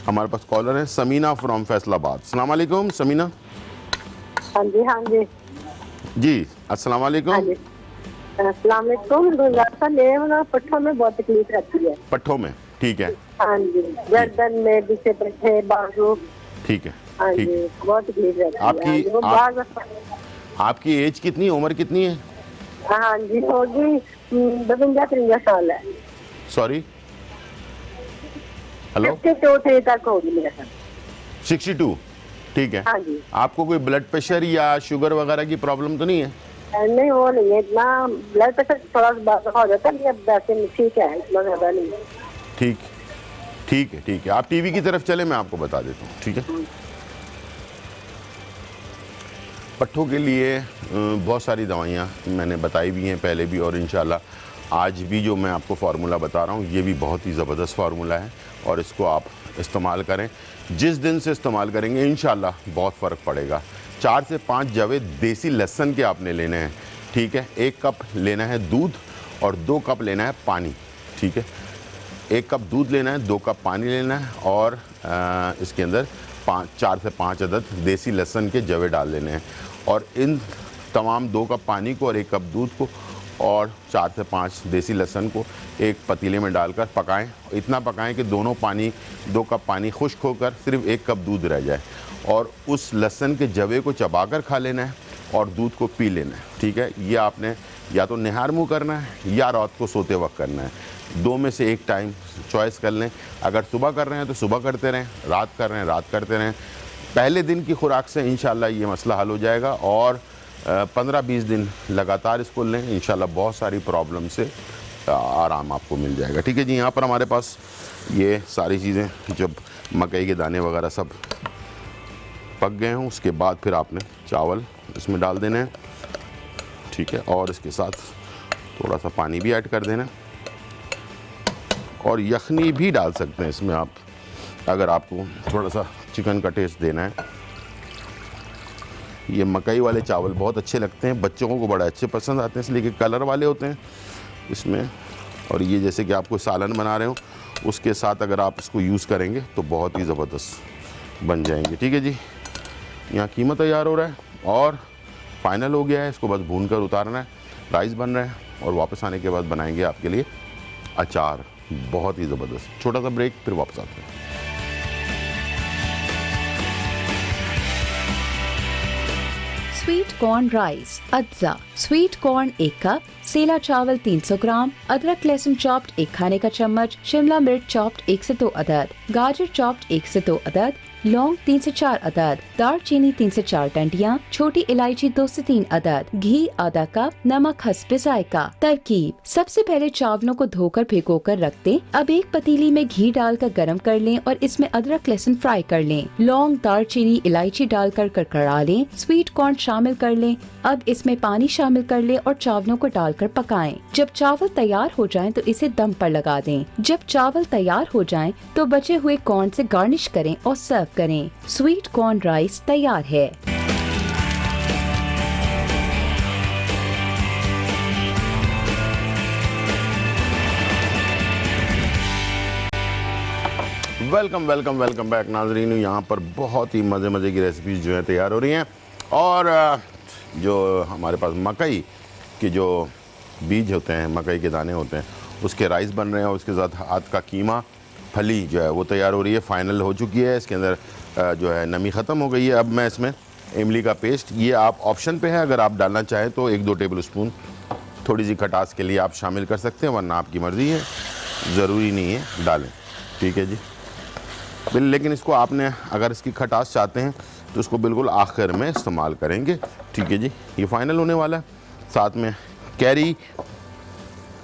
हमारे पास कॉलर है समीना फ्रॉम फैसलाबाद। अस्सलाम वालेकुम समीना। हाँ जी जी, अस्सलाम वालेकुम। अस्सलाम वालेकुम। मेरे पट्ठों में बहुत तकलीफ रहती है। पट्ठों में? ठीक है। हाँ जी, गर्दन में, पीछे पट्ठे, बाजू। ठीक है। हाँ जी, बहुत तकलीफ रहती है। आपकी एज कितनी, उम्र कितनी है? हाँ जी, होगी 52-53 साल है। सॉरी, हेलो, 62 तक होगी मेरे साथ। 62? ठीक है। हाँ जी। आपको कोई ब्लड प्रेशर या शुगर वगैरह की प्रॉब्लम तो नहीं है? नहीं, वो नहीं है इतना। ब्लड प्रेशर थोड़ा सा हो जाता है, वैसे ठीक है, इतना ज्यादा नहीं। ठीक है, ठीक है। आप टीवी की तरफ चले, मैं आपको बता देता हूँ। ठीक है, पट्ठों के लिए बहुत सारी दवाइयाँ मैंने बताई भी हैं पहले भी, और इंशाल्लाह आज भी जो मैं आपको फार्मूला बता रहा हूँ ये भी बहुत ही ज़बरदस्त फार्मूला है, और इसको आप इस्तेमाल करें। जिस दिन से इस्तेमाल करेंगे इंशाल्लाह बहुत फ़र्क पड़ेगा। 4 से 5 जवे देसी लहसुन के आपने लेने हैं। ठीक है, 1 कप लेना है दूध और 2 कप लेना है पानी। ठीक है, 1 कप दूध लेना है, 2 कप पानी लेना है, और इसके अंदर 4 से 5 अदद देसी लहसुन के जवे डाल लेने हैं, और इन तमाम 2 कप पानी को और 1 कप दूध को और 4 से 5 देसी लहसुन को एक पतीले में डालकर पकाएं। इतना पकाएं कि दोनों पानी, 2 कप पानी खुश्क होकर सिर्फ 1 कप दूध रह जाए, और उस लहसुन के जवे को चबाकर खा लेना है और दूध को पी लेना है। ठीक है, ये आपने या तो निहार मुँह करना है या रात को सोते वक्त करना है। 2 में से एक टाइम चॉइस कर लें। अगर सुबह कर रहे हैं तो सुबह करते रहें, रात कर रहे हैं रात करते रहें। पहले दिन की खुराक से इंशाल्लाह ये मसला हल हो जाएगा, और 15-20 दिन लगातार इसको लें, इंशाल्लाह बहुत सारी प्रॉब्लम से आराम आपको मिल जाएगा। ठीक है जी, यहाँ पर हमारे पास ये सारी चीज़ें, जब मकई के दाने वगैरह सब पक गए हों उसके बाद फिर आपने चावल इसमें डाल देने हैं। ठीक है, और इसके साथ थोड़ा सा पानी भी ऐड कर देना, और यखनी भी डाल सकते हैं इसमें आप, अगर आपको थोड़ा सा चिकन का टेस्ट देना है। ये मकई वाले चावल बहुत अच्छे लगते हैं, बच्चों को बड़े अच्छे पसंद आते हैं, इसलिए कि कलर वाले होते हैं इसमें, और ये जैसे कि आप कोई सालन बना रहे हो उसके साथ अगर आप इसको यूज़ करेंगे तो बहुत ही ज़बरदस्त बन जाएंगे। ठीक है जी, यहाँ कीमा तैयार हो रहा है और फाइनल हो गया है, इसको बस भून कर उतारना है। राइस बन रहा है, और वापस आने के बाद बनाएंगे आपके लिए अचार, बहुत ही ज़बरदस्त। छोटा सा ब्रेक, फिर वापस आते हैं। स्वीट कॉर्न राइस अज्जा। स्वीट कॉर्न 1 कप, सेला चावल 300 ग्राम, अदरक लहसुन चॉप्ड 1 खाने का चम्मच, शिमला मिर्च चॉप्ड 1 से 2 अदद, गाजर चॉप्ड 1 से 2 अदद, लौंग 3 से 4 अदद, दालचीनी 3 से 4 डंडियाँ, छोटी इलायची 2 से 3 अदद, घी आधा कप, नमक हस्बे जायका। तरकीब: सबसे पहले चावलों को धोकर भिगोकर रख दें। अब एक पतीली में घी डालकर गरम कर लें और इसमें अदरक लहसुन फ्राई कर लें। लौंग, दालचीनी, इलायची डालकर कड़कड़ा लें। स्वीट कॉर्न शामिल कर लें। अब इसमें पानी शामिल कर लें और चावलों को डालकर पकाएं। जब चावल तैयार हो जाएं तो इसे दम पर लगा दें। जब चावल तैयार हो जाएं तो बचे हुए कॉर्न से गार्निश करें और सर्व करें। स्वीट कॉर्न राइस तैयार है। वेलकम वेलकम वेलकम बैक नाज़रीन। यहाँ पर बहुत ही मज़े की रेसिपीज़ जो है तैयार हो रही हैं और जो हमारे पास मकई के जो बीज होते हैं, मकई के दाने होते हैं, उसके राइस बन रहे हैं और उसके साथ हाथ का कीमा फली जो है वो तैयार हो रही है, फाइनल हो चुकी है। इसके अंदर जो है नमी ख़त्म हो गई है। अब मैं इसमें इमली का पेस्ट, ये आप ऑप्शन पे है, अगर आप डालना चाहें तो 1-2 टेबल स्पून थोड़ी सी खटास के लिए आप शामिल कर सकते हैं, वरना आपकी मर्ज़ी है, ज़रूरी नहीं है डालें। ठीक है जी। लेकिन इसको आपने अगर इसकी खटास चाहते हैं तो इसको बिल्कुल आखिर में इस्तेमाल करेंगे। ठीक है जी। ये फाइनल होने वाला है। साथ में कैरी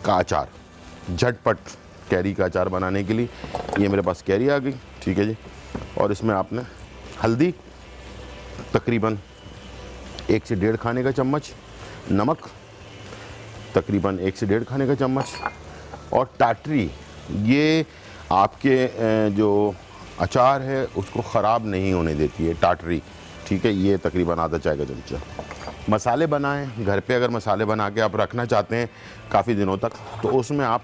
का अचार, झटपट कैरी का अचार बनाने के लिए ये मेरे पास कैरी आ गई। ठीक है जी। और इसमें आपने हल्दी तकरीबन 1 से 1.5 खाने का चम्मच, नमक तकरीबन 1 से 1.5 खाने का चम्मच, और टाटरी, ये आपके जो अचार है उसको ख़राब नहीं होने देती है टाटरी। ठीक है। ये तकरीबन आधा चाय का चमचा। मसाले बनाएं घर पे, अगर मसाले बना के आप रखना चाहते हैं काफ़ी दिनों तक तो उसमें आप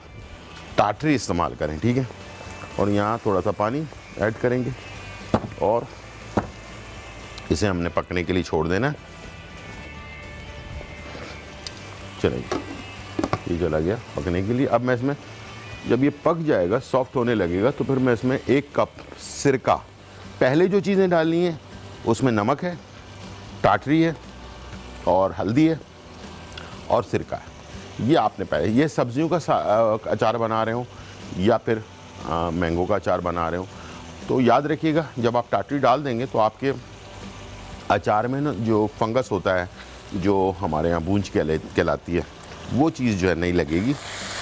टाटरी इस्तेमाल करें। ठीक है। और यहाँ थोड़ा सा पानी ऐड करेंगे और इसे हमने पकने के लिए छोड़ देना है। चलेगा, ये चला गया पकने के लिए। अब मैं इसमें जब ये पक जाएगा, सॉफ्ट होने लगेगा, तो फिर मैं इसमें 1 कप सिरका, पहले जो चीज़ें डालनी है उसमें नमक है, टाटरी है और हल्दी है और सिरका है। ये आपने पहले, ये सब्जियों का अचार बना रहे हो या फिर मैंगो का अचार बना रहे हो तो याद रखिएगा, जब आप टाटरी डाल देंगे तो आपके अचार में ना जो फंगस होता है, जो हमारे यहाँ बूंज कहलाती है, वो चीज़ जो है नहीं लगेगी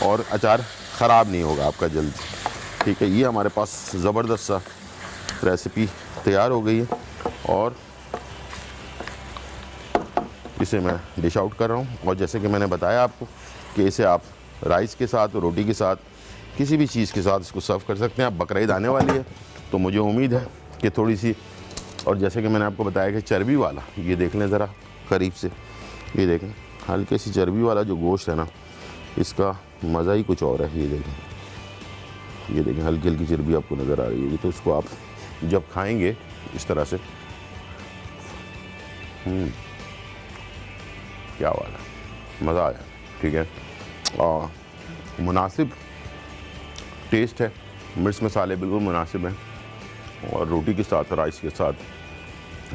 और अचार ख़राब नहीं होगा आपका जल्दी। ठीक है। ये हमारे पास ज़बरदस्त सा रेसिपी तैयार हो गई है और इसे मैं डिश आउट कर रहा हूँ। और जैसे कि मैंने बताया आपको कि इसे आप राइस के साथ, रोटी के साथ, किसी भी चीज़ के साथ इसको सर्व कर सकते हैं। अब बकरीद आने वाली है तो मुझे उम्मीद है कि थोड़ी सी, और जैसे कि मैंने आपको बताया कि चर्बी वाला, ये देख लें ज़रा करीब से, ये देखें हल्की सी चर्बी वाला जो गोश्त है ना, इसका मज़ा ही कुछ और है। ये देखें हल्की हल्की चर्बी आपको नज़र आ रही होगी। तो इसको आप जब खाएंगे इस तरह से, क्या वाला मज़ा आया। ठीक है। और मुनासिब टेस्ट है, मिर्च मसाले बिल्कुल मुनासिब हैं और रोटी के साथ, राइस के साथ,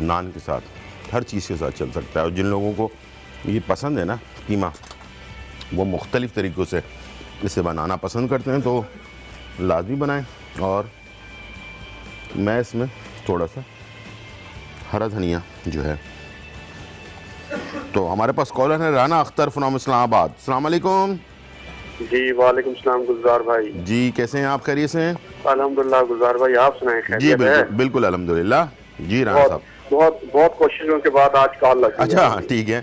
नान के साथ, हर चीज़ के साथ चल सकता है। और जिन लोगों को ये पसंद है ना कीमा, वो मुख्तलिफ़ तरीक़ों से इसे बनाना पसंद करते हैं तो लाजमी बनाएं। और मैं इसमें थोड़ा सा हरा धनिया जो है, तो हमारे पास कॉलर है राना अख्तर फ्रॉम इस्लामाबाद। अस्सलाम वालेकुम। जी वालेकुम सलाम गुलजार भाई। जी कैसे हैं आप? खैरियत से हैं? अल्हम्दुलिल्लाह गुलजार भाई, आप सुनाएं? जी बिल्कुल बिल्कुल अल्हम्दुलिल्लाह। जी राना साहब, बहुत कोशिशों के बाद आज कॉल लगी। अच्छा ठीक है,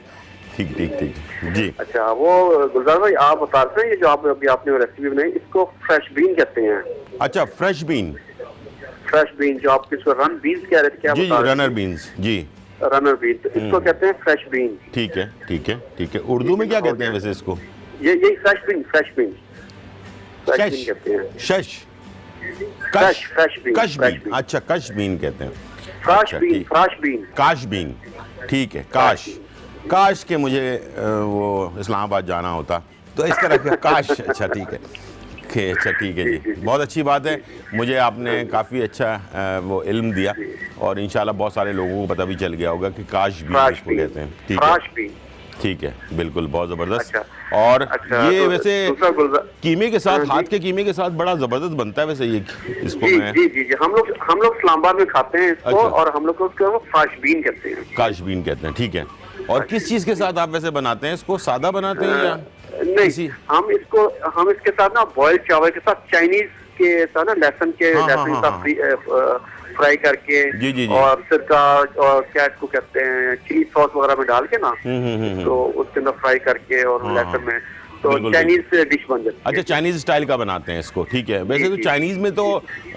ठीक जी। अच्छा, वो गुलजार भाई आप बता रहे हैं, ये जो अभी आपने रेसिपी बनाई, इसको फ्रेश बीन कहते हैं। अच्छा, फ्रेश बीन जो आप किसको रन बीन्स कह रहे थे, क्या जी? रनर बीन्स जी, रनर बीन, तो इसको कहते हैं फ्रेश बीन। ठीक है। उर्दू में क्या कहते हैं वैसे इसको? यही फ्रेश बीन कहते हैं। कश बीन। अच्छा, कश बीन कहते हैं। Fresh bean. ठीक है। काश के मुझे वो इस्लामाबाद जाना होता तो इस तरह का काश। अच्छा ठीक है जी, बहुत अच्छी बात है। मुझे आपने काफ़ी अच्छा वो इल्म दिया और इंशाल्लाह बहुत सारे लोगों को पता भी चल गया होगा कि काश बीन इसको कहते हैं। ठीक है, ठीक है, बिल्कुल, बहुत ज़बरदस्त। अच्छा, और अच्छा, ये तो वैसे दूसरा गुलजार कीमे के साथ, हाँ, हाथ जी। के कीमे के साथ बड़ा ज़बरदस्त बनता है वैसे ये, इसको जी मैं जी जी जी हम लोग इस्लामाबाद में खाते हैं इसको, अच्छा। और हम लोग उसको फ्राशबीन कहते हैं। काशबीन कहते हैं, ठीक है। और किस चीज़ के साथ आप वैसे बनाते हैं इसको, सादा बनाते हैं या नहीं, हम इसके साथ ना बॉइल्ड चावल के साथ, चाइनीज के साथ ना लहसुन के हाँ, लहसुन हाँ, के हाँ, साथ फ्राई करके, जी, जी, जी। और सिरका और क्या इसको कहते हैं, चिली सॉस वगैरह में डाल के ना, हम्म। तो उसके अंदर फ्राई करके और हाँ, लहसुन में, तो बिल्कुल, चाइनीज डिश बन जाती है। अच्छा, चाइनीज स्टाइल का बनाते हैं इसको, ठीक है। वैसे जी, तो जी, चाइनीज में तो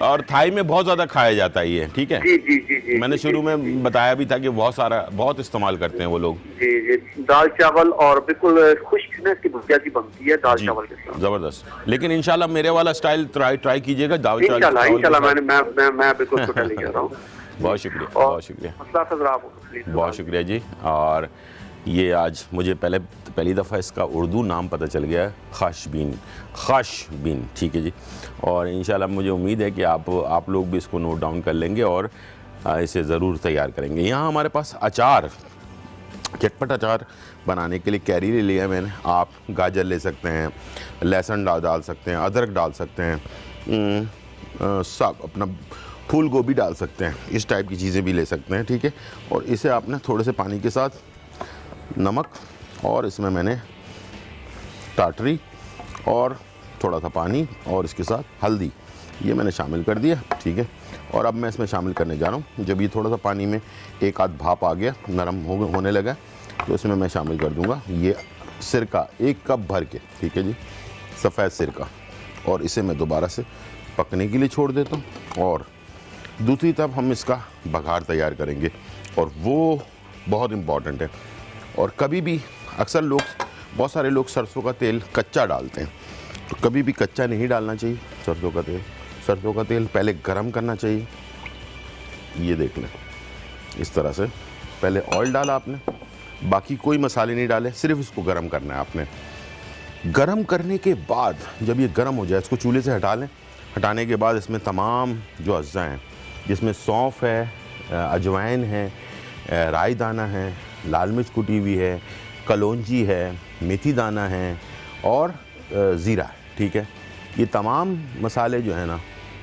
और थाई में बहुत ज़्यादा खाया जाता है ये, ठीक है। जी जी जी जी मैंने जी, शुरू में बताया भी था कि बहुत इस्तेमाल करते हैं वो लोग। जी जी, दाल चावल और बिल्कुल खुश्क ना इसकी भुजिया सी बनती है दाल जी, चावल के साथ। जबरदस्त। लेकिन इंशाल्लाह मेरे वाला स्टाइल ट्राई कीजिएगा, दाल चावल इंशाल्लाह चावल के इंशाल्लाह साथ। मैं बिल्कुल छोटा ले जा रहा हूँ। बहुत शुक्रिया, और बहुत शुक्रिया, मसला सदरा आप प्लीज। बहुत शुक्रिया जी। और ये आज मुझे पहली दफ़ा इसका उर्दू नाम पता चल गया है, खाशबीन, ठीक है जी। और इंशाल्लाह मुझे उम्मीद है कि आप लोग भी इसको नोट डाउन कर लेंगे और इसे ज़रूर तैयार करेंगे। यहाँ हमारे पास अचार, चटपट अचार बनाने के लिए कैरी ले लिया मैंने। आप गाजर ले सकते हैं, लहसुन डाल सकते हैं, अदरक डाल सकते हैं, सब अपना फूल गोभी डाल सकते हैं, इस टाइप की चीज़ें भी ले सकते हैं, ठीक है। और इसे आपने थोड़े से पानी के साथ, नमक, और इसमें मैंने टाटरी और थोड़ा सा पानी और इसके साथ हल्दी, ये मैंने शामिल कर दिया, ठीक है। और अब मैं इसमें शामिल करने जा रहा हूँ, जब ये थोड़ा सा पानी में एक आध भाप आ गया, नरम होने लगा, तो इसमें मैं शामिल कर दूँगा ये सिरका 1 कप भर के, ठीक है जी, सफ़ेद सिरका। और इसे मैं दोबारा से पकने के लिए छोड़ देता हूँ। और दूसरी तरफ हम इसका बघार तैयार करेंगे, और वो बहुत इम्पॉर्टेंट है। और कभी भी अक्सर बहुत सारे लोग सरसों का तेल कच्चा डालते हैं, तो कभी भी कच्चा नहीं डालना चाहिए सरसों का तेल। सरसों का तेल पहले गरम करना चाहिए। ये देख लें, इस तरह से पहले ऑयल डाला आपने, बाकी कोई मसाले नहीं डाले, सिर्फ इसको गरम करना है आपने। गरम करने के बाद जब ये गरम हो जाए, इसको चूल्हे से हटा लें। हटाने के बाद इसमें तमाम जो अज्जा हैं, जिसमें सौंफ है, अजवाइन है, राई दाना है, लाल मिर्च कुटी हुई है, कलौंजी है, मेथी दाना है और ज़ीरा है, ठीक है। ये तमाम मसाले जो है ना,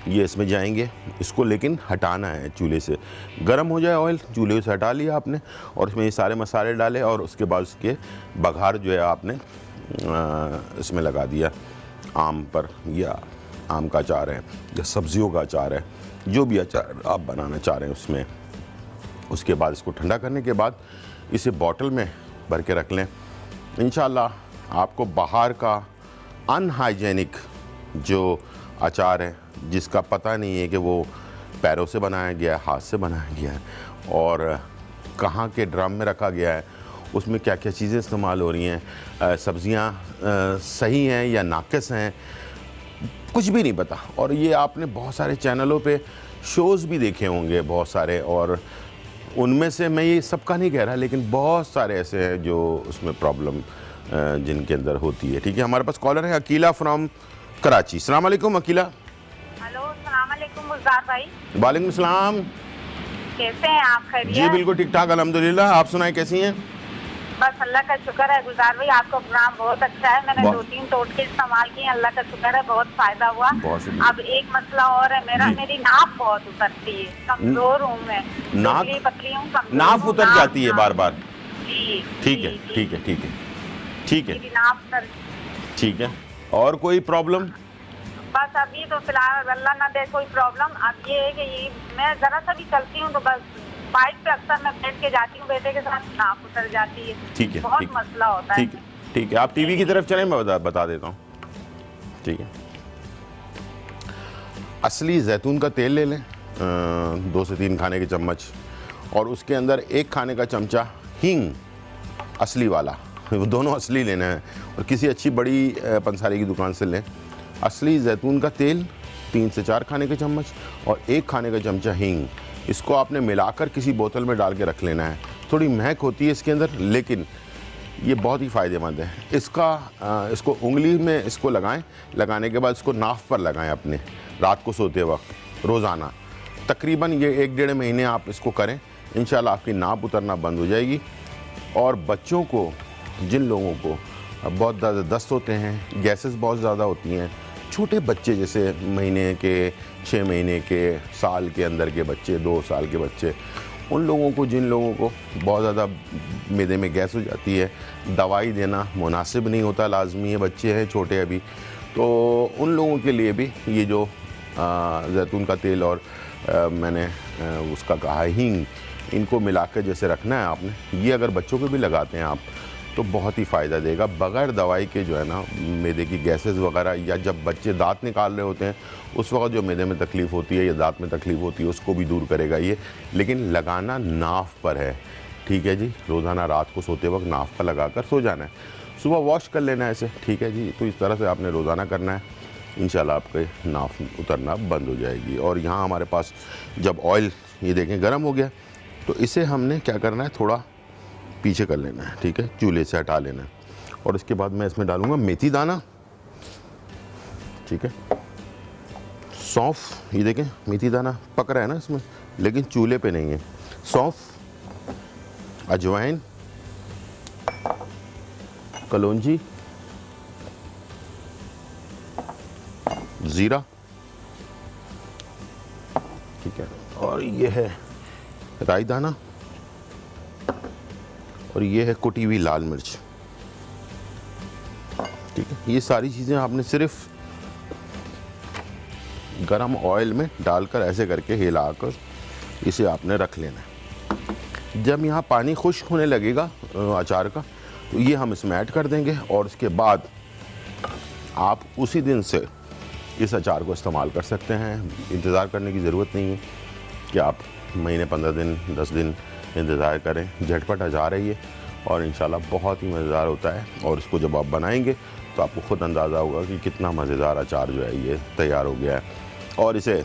ये इसमें जाएंगे। इसको लेकिन हटाना है चूल्हे से। गरम हो जाए ऑयल, चूल्हे से हटा लिया आपने, और इसमें ये सारे मसाले डाले, और उसके बाद उसके बघार जो है आपने इसमें लगा दिया, आम पर, या आम का अचार है या सब्जियों का अचार है, जो भी अचार आप बनाना चाह रहे हैं उसमें। उसके बाद इसको ठंडा करने के बाद इसे बॉटल में भर के रख लें। इंशाल्लाह आपको बाहर का अनहाइजेनिक जो अचार है, जिसका पता नहीं है कि वो पैरों से बनाया गया है, हाथ से बनाया गया है, और कहाँ के ड्रम में रखा गया है, उसमें क्या क्या चीज़ें इस्तेमाल हो रही हैं, सब्जियां सही हैं या नाक़िस हैं, कुछ भी नहीं पता। और ये आपने बहुत सारे चैनलों पे शोज़ भी देखे होंगे बहुत सारे, और उनमें से मैं ये सबका नहीं कह रहा, लेकिन बहुत सारे ऐसे हैं जो उसमें प्रॉब्लम जिनके अंदर होती है, ठीक है। हमारे पास कॉलर है अकीला फ्रॉम कराची। अस्सलाम वालेकुम अकीला। हेलो, अस्सलाम वालेकुम गुलजार भाई। वालेकुम सलाम। कैसे हैं आप? खैरियत? जी बिल्कुल ठीक ठाक, अल्हम्दुलिल्लाह। आप सुनाएं, कैसी हैं? बस अल्लाह का शुक्र है गुलजार भाई, आपका प्रोग्राम बहुत अच्छा है। मैंने 2-3 टोटके इस्तेमाल किए, अल्लाह का शुक्र है, बहुत फायदा हुआ। बहुत शुक्रिया। अब एक मसला और है मेरा, मेरी नाप बहुत उतरती है, कमजोर हूँ मैं, दुबली पतली हूँ, कमजोर नाप हूँ, उतर जाती है बार बार। जी ठीक है, ठीक है, ठीक है, ठीक है, मेरी नाप उतर। ठीक है। और कोई प्रॉब्लम? बस अभी तो फिलहाल अल्लाह ना दे कोई प्रॉब्लम। अब ये है कि ये मैं जरा सा भी चलती हूँ तो बस बाइक पे अक्सर मैं बैठ के जाती हूँ बेटे के साथ, नाप उतर जाती है। ठीक है, बहुत ठीक, मसला होता है। ठीक है, ठीक है। आप टीवी की तरफ चलें, मैं बता देता हूँ, ठीक है। असली जैतून का तेल ले लें, 2 से 3 खाने के चम्मच, और उसके अंदर 1 खाने का चमचा हींग, असली वाला, वो दोनों असली लेना है, और किसी अच्छी बड़ी पंसारी की दुकान से लें। असली जैतून का तेल 3 से 4 खाने के चम्मच, और 1 खाने का चमचा हींग। इसको आपने मिलाकर किसी बोतल में डाल के रख लेना है। थोड़ी महक होती है इसके अंदर, लेकिन ये बहुत ही फ़ायदेमंद है। इसको उंगली में इसको लगाएं, लगाने के बाद इसको नाफ पर लगाएं अपने, रात को सोते वक्त, रोज़ाना। तकरीबन ये 1-1.5 महीने आप इसको करें, इंशाल्लाह आपकी नाप उतरना बंद हो जाएगी। और बच्चों को जिन लोगों को बहुत ज़्यादा दस्त होते हैं, गैसेस बहुत ज़्यादा होती हैं, छोटे बच्चे जैसे महीने के, 6 महीने के, साल के अंदर के बच्चे, 2 साल के बच्चे, उन लोगों को, जिन लोगों को बहुत ज़्यादा मैदे में गैस हो जाती है, दवाई देना मुनासिब नहीं होता, लाजमी है, बच्चे हैं छोटे अभी, तो उन लोगों के लिए भी ये जो जैतून का तेल और मैंने उसका कहा हींग, इनको मिलाकर जैसे रखना है आपने, ये अगर बच्चों को भी लगाते हैं आप तो बहुत ही फ़ायदा देगा, बग़ैर दवाई के जो है ना मैदे की गैसेस वगैरह, या जब बच्चे दांत निकाल रहे होते हैं उस वक्त जो मैदे में तकलीफ़ होती है या दांत में तकलीफ़ होती है उसको भी दूर करेगा ये। लेकिन लगाना नाफ पर है, ठीक है जी, रोज़ाना रात को सोते वक्त नाफ पर लगा कर सो जाना है, सुबह वॉश कर लेना है ऐसे, ठीक है जी। तो इस तरह से आपने रोज़ाना करना है, इंशाल्लाह आपके नाफ उतरना बंद हो जाएगी। और यहाँ हमारे पास जब ऑयल ये देखें गर्म हो गया तो इसे हमने क्या करना है, थोड़ा पीछे कर लेना है, ठीक है, चूल्हे से हटा लेना है। और इसके बाद मैं इसमें डालूँगा मेथी दाना, ठीक है, सौंफ, ये देखें मेथी दाना पक रहा है ना इसमें, लेकिन चूल्हे पे नहीं है, सौंफ, अजवाइन, कलौंजी, ज़ीरा, ठीक है, और ये है राई दाना, और ये है कुटी हुई लाल मिर्च, ठीक है। ये सारी चीज़ें आपने सिर्फ गरम ऑयल में डालकर ऐसे करके हिलाकर इसे आपने रख लेना है। जब यहाँ पानी खुश्क होने लगेगा अचार का तो ये हम इसमें ऐड कर देंगे, और उसके बाद आप उसी दिन से इस अचार को इस्तेमाल कर सकते हैं। इंतज़ार करने की ज़रूरत नहीं है कि आप महीने, 15 दिन, 10 दिन इंतज़ार करें, झटपट अचार है ये, और इंशाल्लाह बहुत ही मज़ेदार होता है। और इसको जब आप बनाएंगे तो आपको ख़ुद अंदाज़ा होगा कि कितना मज़ेदार अचार जो है ये तैयार हो गया है। और इसे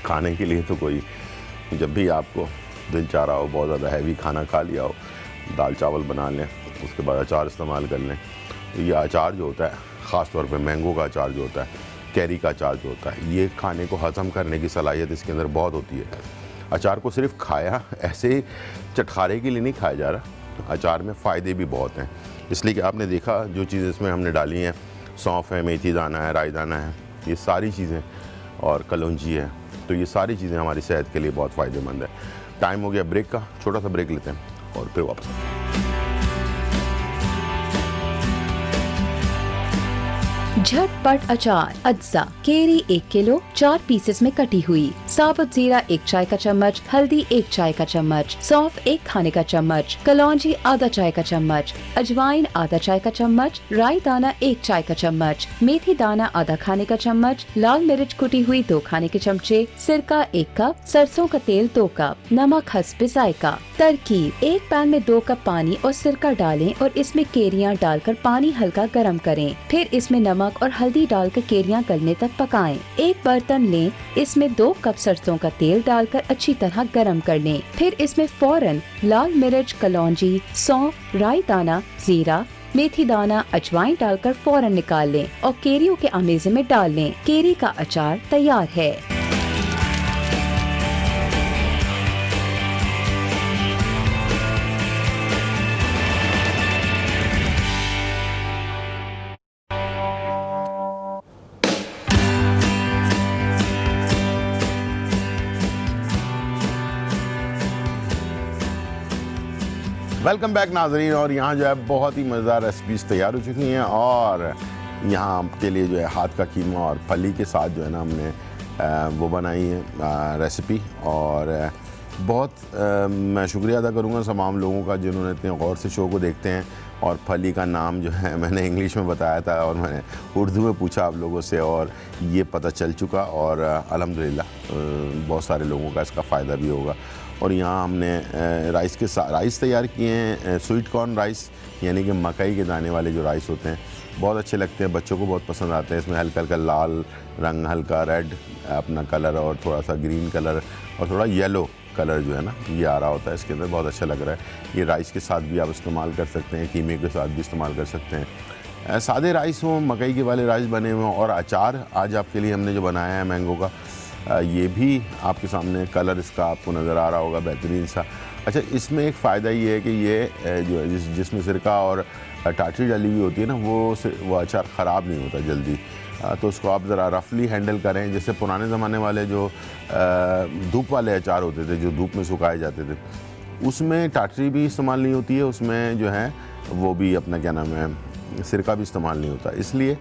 खाने के लिए तो कोई, जब भी आपको दिल चाह रहा हो, बहुत ज़्यादा हैवी खाना खा लिया हो, दाल चावल बना लें, उसके बाद अचार इस्तेमाल कर लें, तो ये अचार जो होता है, ख़ास तौर पे मैंगो का अचार जो होता है, कैरी का अचार जो होता है, ये खाने को हज़म करने की सलाहियत इसके अंदर बहुत होती है। अचार को सिर्फ खाया ऐसे ही चटखारे के लिए नहीं खाया जा रहा, अचार में फ़ायदे भी बहुत हैं। इसलिए कि आपने देखा जो चीज़ इसमें हमने डाली हैं, सौंफ है, मेथी दाना है, राई दाना है, ये सारी चीज़ें, और कलौंजी है, तो ये सारी चीज़ें हमारी सेहत के लिए बहुत फ़ायदेमंद है। टाइम हो गया ब्रेक का, छोटा सा ब्रेक लेते हैं और फिर वापस आते हैं। झटपट अचार अज्जा, केरी 1 किलो 4 पीसेस में कटी हुई, साबुत जीरा 1 चाय का चम्मच, हल्दी 1 चाय का चम्मच, सौंफ 1 खाने का चम्मच, कलौंजी आधा चाय का चम्मच, अजवाइन आधा चाय का चम्मच, राई दाना 1 चाय का चम्मच, मेथी दाना आधा खाने का चम्मच, लाल मिर्च कुटी हुई 2 खाने के चमचे, सिरका 1 कप, सरसों का तेल 2 कप, नमक हस्बे जायका। तरकीब: 1 पैन में 2 कप पानी और सिरका डालें और इसमें केरियां डालकर पानी हल्का गर्म करें, फिर इसमें नमक और हल्दी डालकर केरियां गलने तक पकाएं। एक बर्तन लें, इसमें 2 कप सरसों का तेल डालकर अच्छी तरह गरम कर लें, फिर इसमें फौरन लाल मिर्च, कलौंजी, सौंफ, राई दाना, जीरा, मेथी दाना, अजवाइन डालकर फौरन निकाल लें और केरियों के अमेज़े में डाल लें। केरी का अचार तैयार है। वेलकम बैक नाजरीन। और यहाँ जो है बहुत ही मज़ेदार रेसिपीज़ तैयार हो चुकी हैं, और यहाँ आपके लिए जो है हाथ का कीमा और फली के साथ जो है ना हमने वो बनाई है रेसिपी। और बहुत मैं शुक्रिया अदा करूँगा तमाम लोगों का जिन्होंने इतने गौर से शो को देखते हैं। और फली का नाम जो है मैंने इंग्लिश में बताया था और मैंने उर्दू में पूछा आप लोगों से, और ये पता चल चुका, और अल्हम्दुलिल्लाह बहुत सारे लोगों का इसका फ़ायदा भी होगा। और यहाँ हमने राइस के साथ राइस तैयार किए हैं, स्वीट कॉर्न राइस, यानी कि मकई के दाने वाले जो राइस होते हैं, बहुत अच्छे लगते हैं, बच्चों को बहुत पसंद आते हैं। इसमें हल्का हल्का लाल रंग, हल्का रेड अपना कलर, और थोड़ा सा ग्रीन कलर, और थोड़ा येलो कलर जो है ना ये आ रहा होता है इसके अंदर, बहुत अच्छा लग रहा है। ये राइस के साथ भी आप इस्तेमाल कर सकते हैं, कीमे के साथ भी इस्तेमाल कर सकते हैं। सादे राइस हों, मकई के वाले राइस बने हुए हों, और अचार आज आपके लिए हमने जो बनाया है मैंगो का, ये भी आपके सामने कलर इसका आपको नज़र आ रहा होगा बेहतरीन सा। अच्छा, इसमें एक फ़ायदा ये है कि ये जो है जिसमें सिरका और टाटरी डाली हुई होती है ना, वो अचार ख़राब नहीं होता जल्दी। तो उसको आप ज़रा रफली हैंडल करें। जैसे पुराने ज़माने वाले जो धूप वाले अचार होते थे जो धूप में सुखाए जाते थे, उसमें टाटरी भी इस्तेमाल नहीं होती है, उसमें जो है वो भी अपना क्या नाम है सिरका भी इस्तेमाल नहीं होता। इसलिए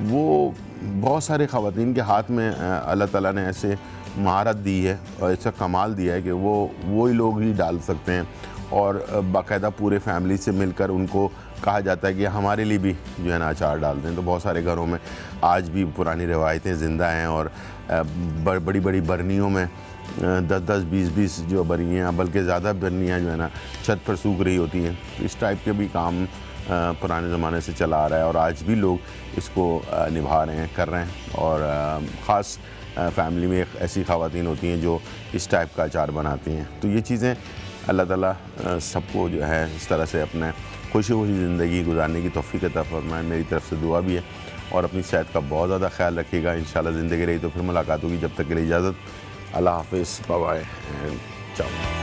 वो बहुत सारे ख़वातीन के हाथ में अल्लाह ताला ने ऐसे महारत दी है और ऐसा कमाल दिया है कि वही लोग ही डाल सकते हैं और बाकायदा पूरे फैमिली से मिलकर उनको कहा जाता है कि हमारे लिए भी जो है ना अचार डाल दें। तो बहुत सारे घरों में आज भी पुरानी रवायतें ज़िंदा हैं और बड़ी बड़ी बरनियों में 10-10, 20-20 जो बरनियाँ, बल्कि ज़्यादा बरनियाँ जो है ना छत पर सूख रही होती हैं। इस टाइप के भी काम पुराने ज़माने से चला आ रहा है और आज भी लोग इसको निभा रहे हैं, कर रहे हैं। और ख़ास फैमिली में ऐसी ख़वातीन होती हैं जो इस टाइप का अचार बनाती हैं। तो ये चीज़ें अल्लाह ताला सबको जो है इस तरह से अपने खुशी ज़िंदगी गुजारने की तौफ़ीक़ अता फ़रमाए। मेरी तरफ़ से दुआ भी है और अपनी सेहत का बहुत ज़्यादा ख्याल रखिएगा। इंशाल्लाह ज़िंदगी रही तो फिर मुलाकात होगी। जब तक के लिए इजाज़त, अल्लाह हाफ़िज़, बाय बाय एंड चाओ।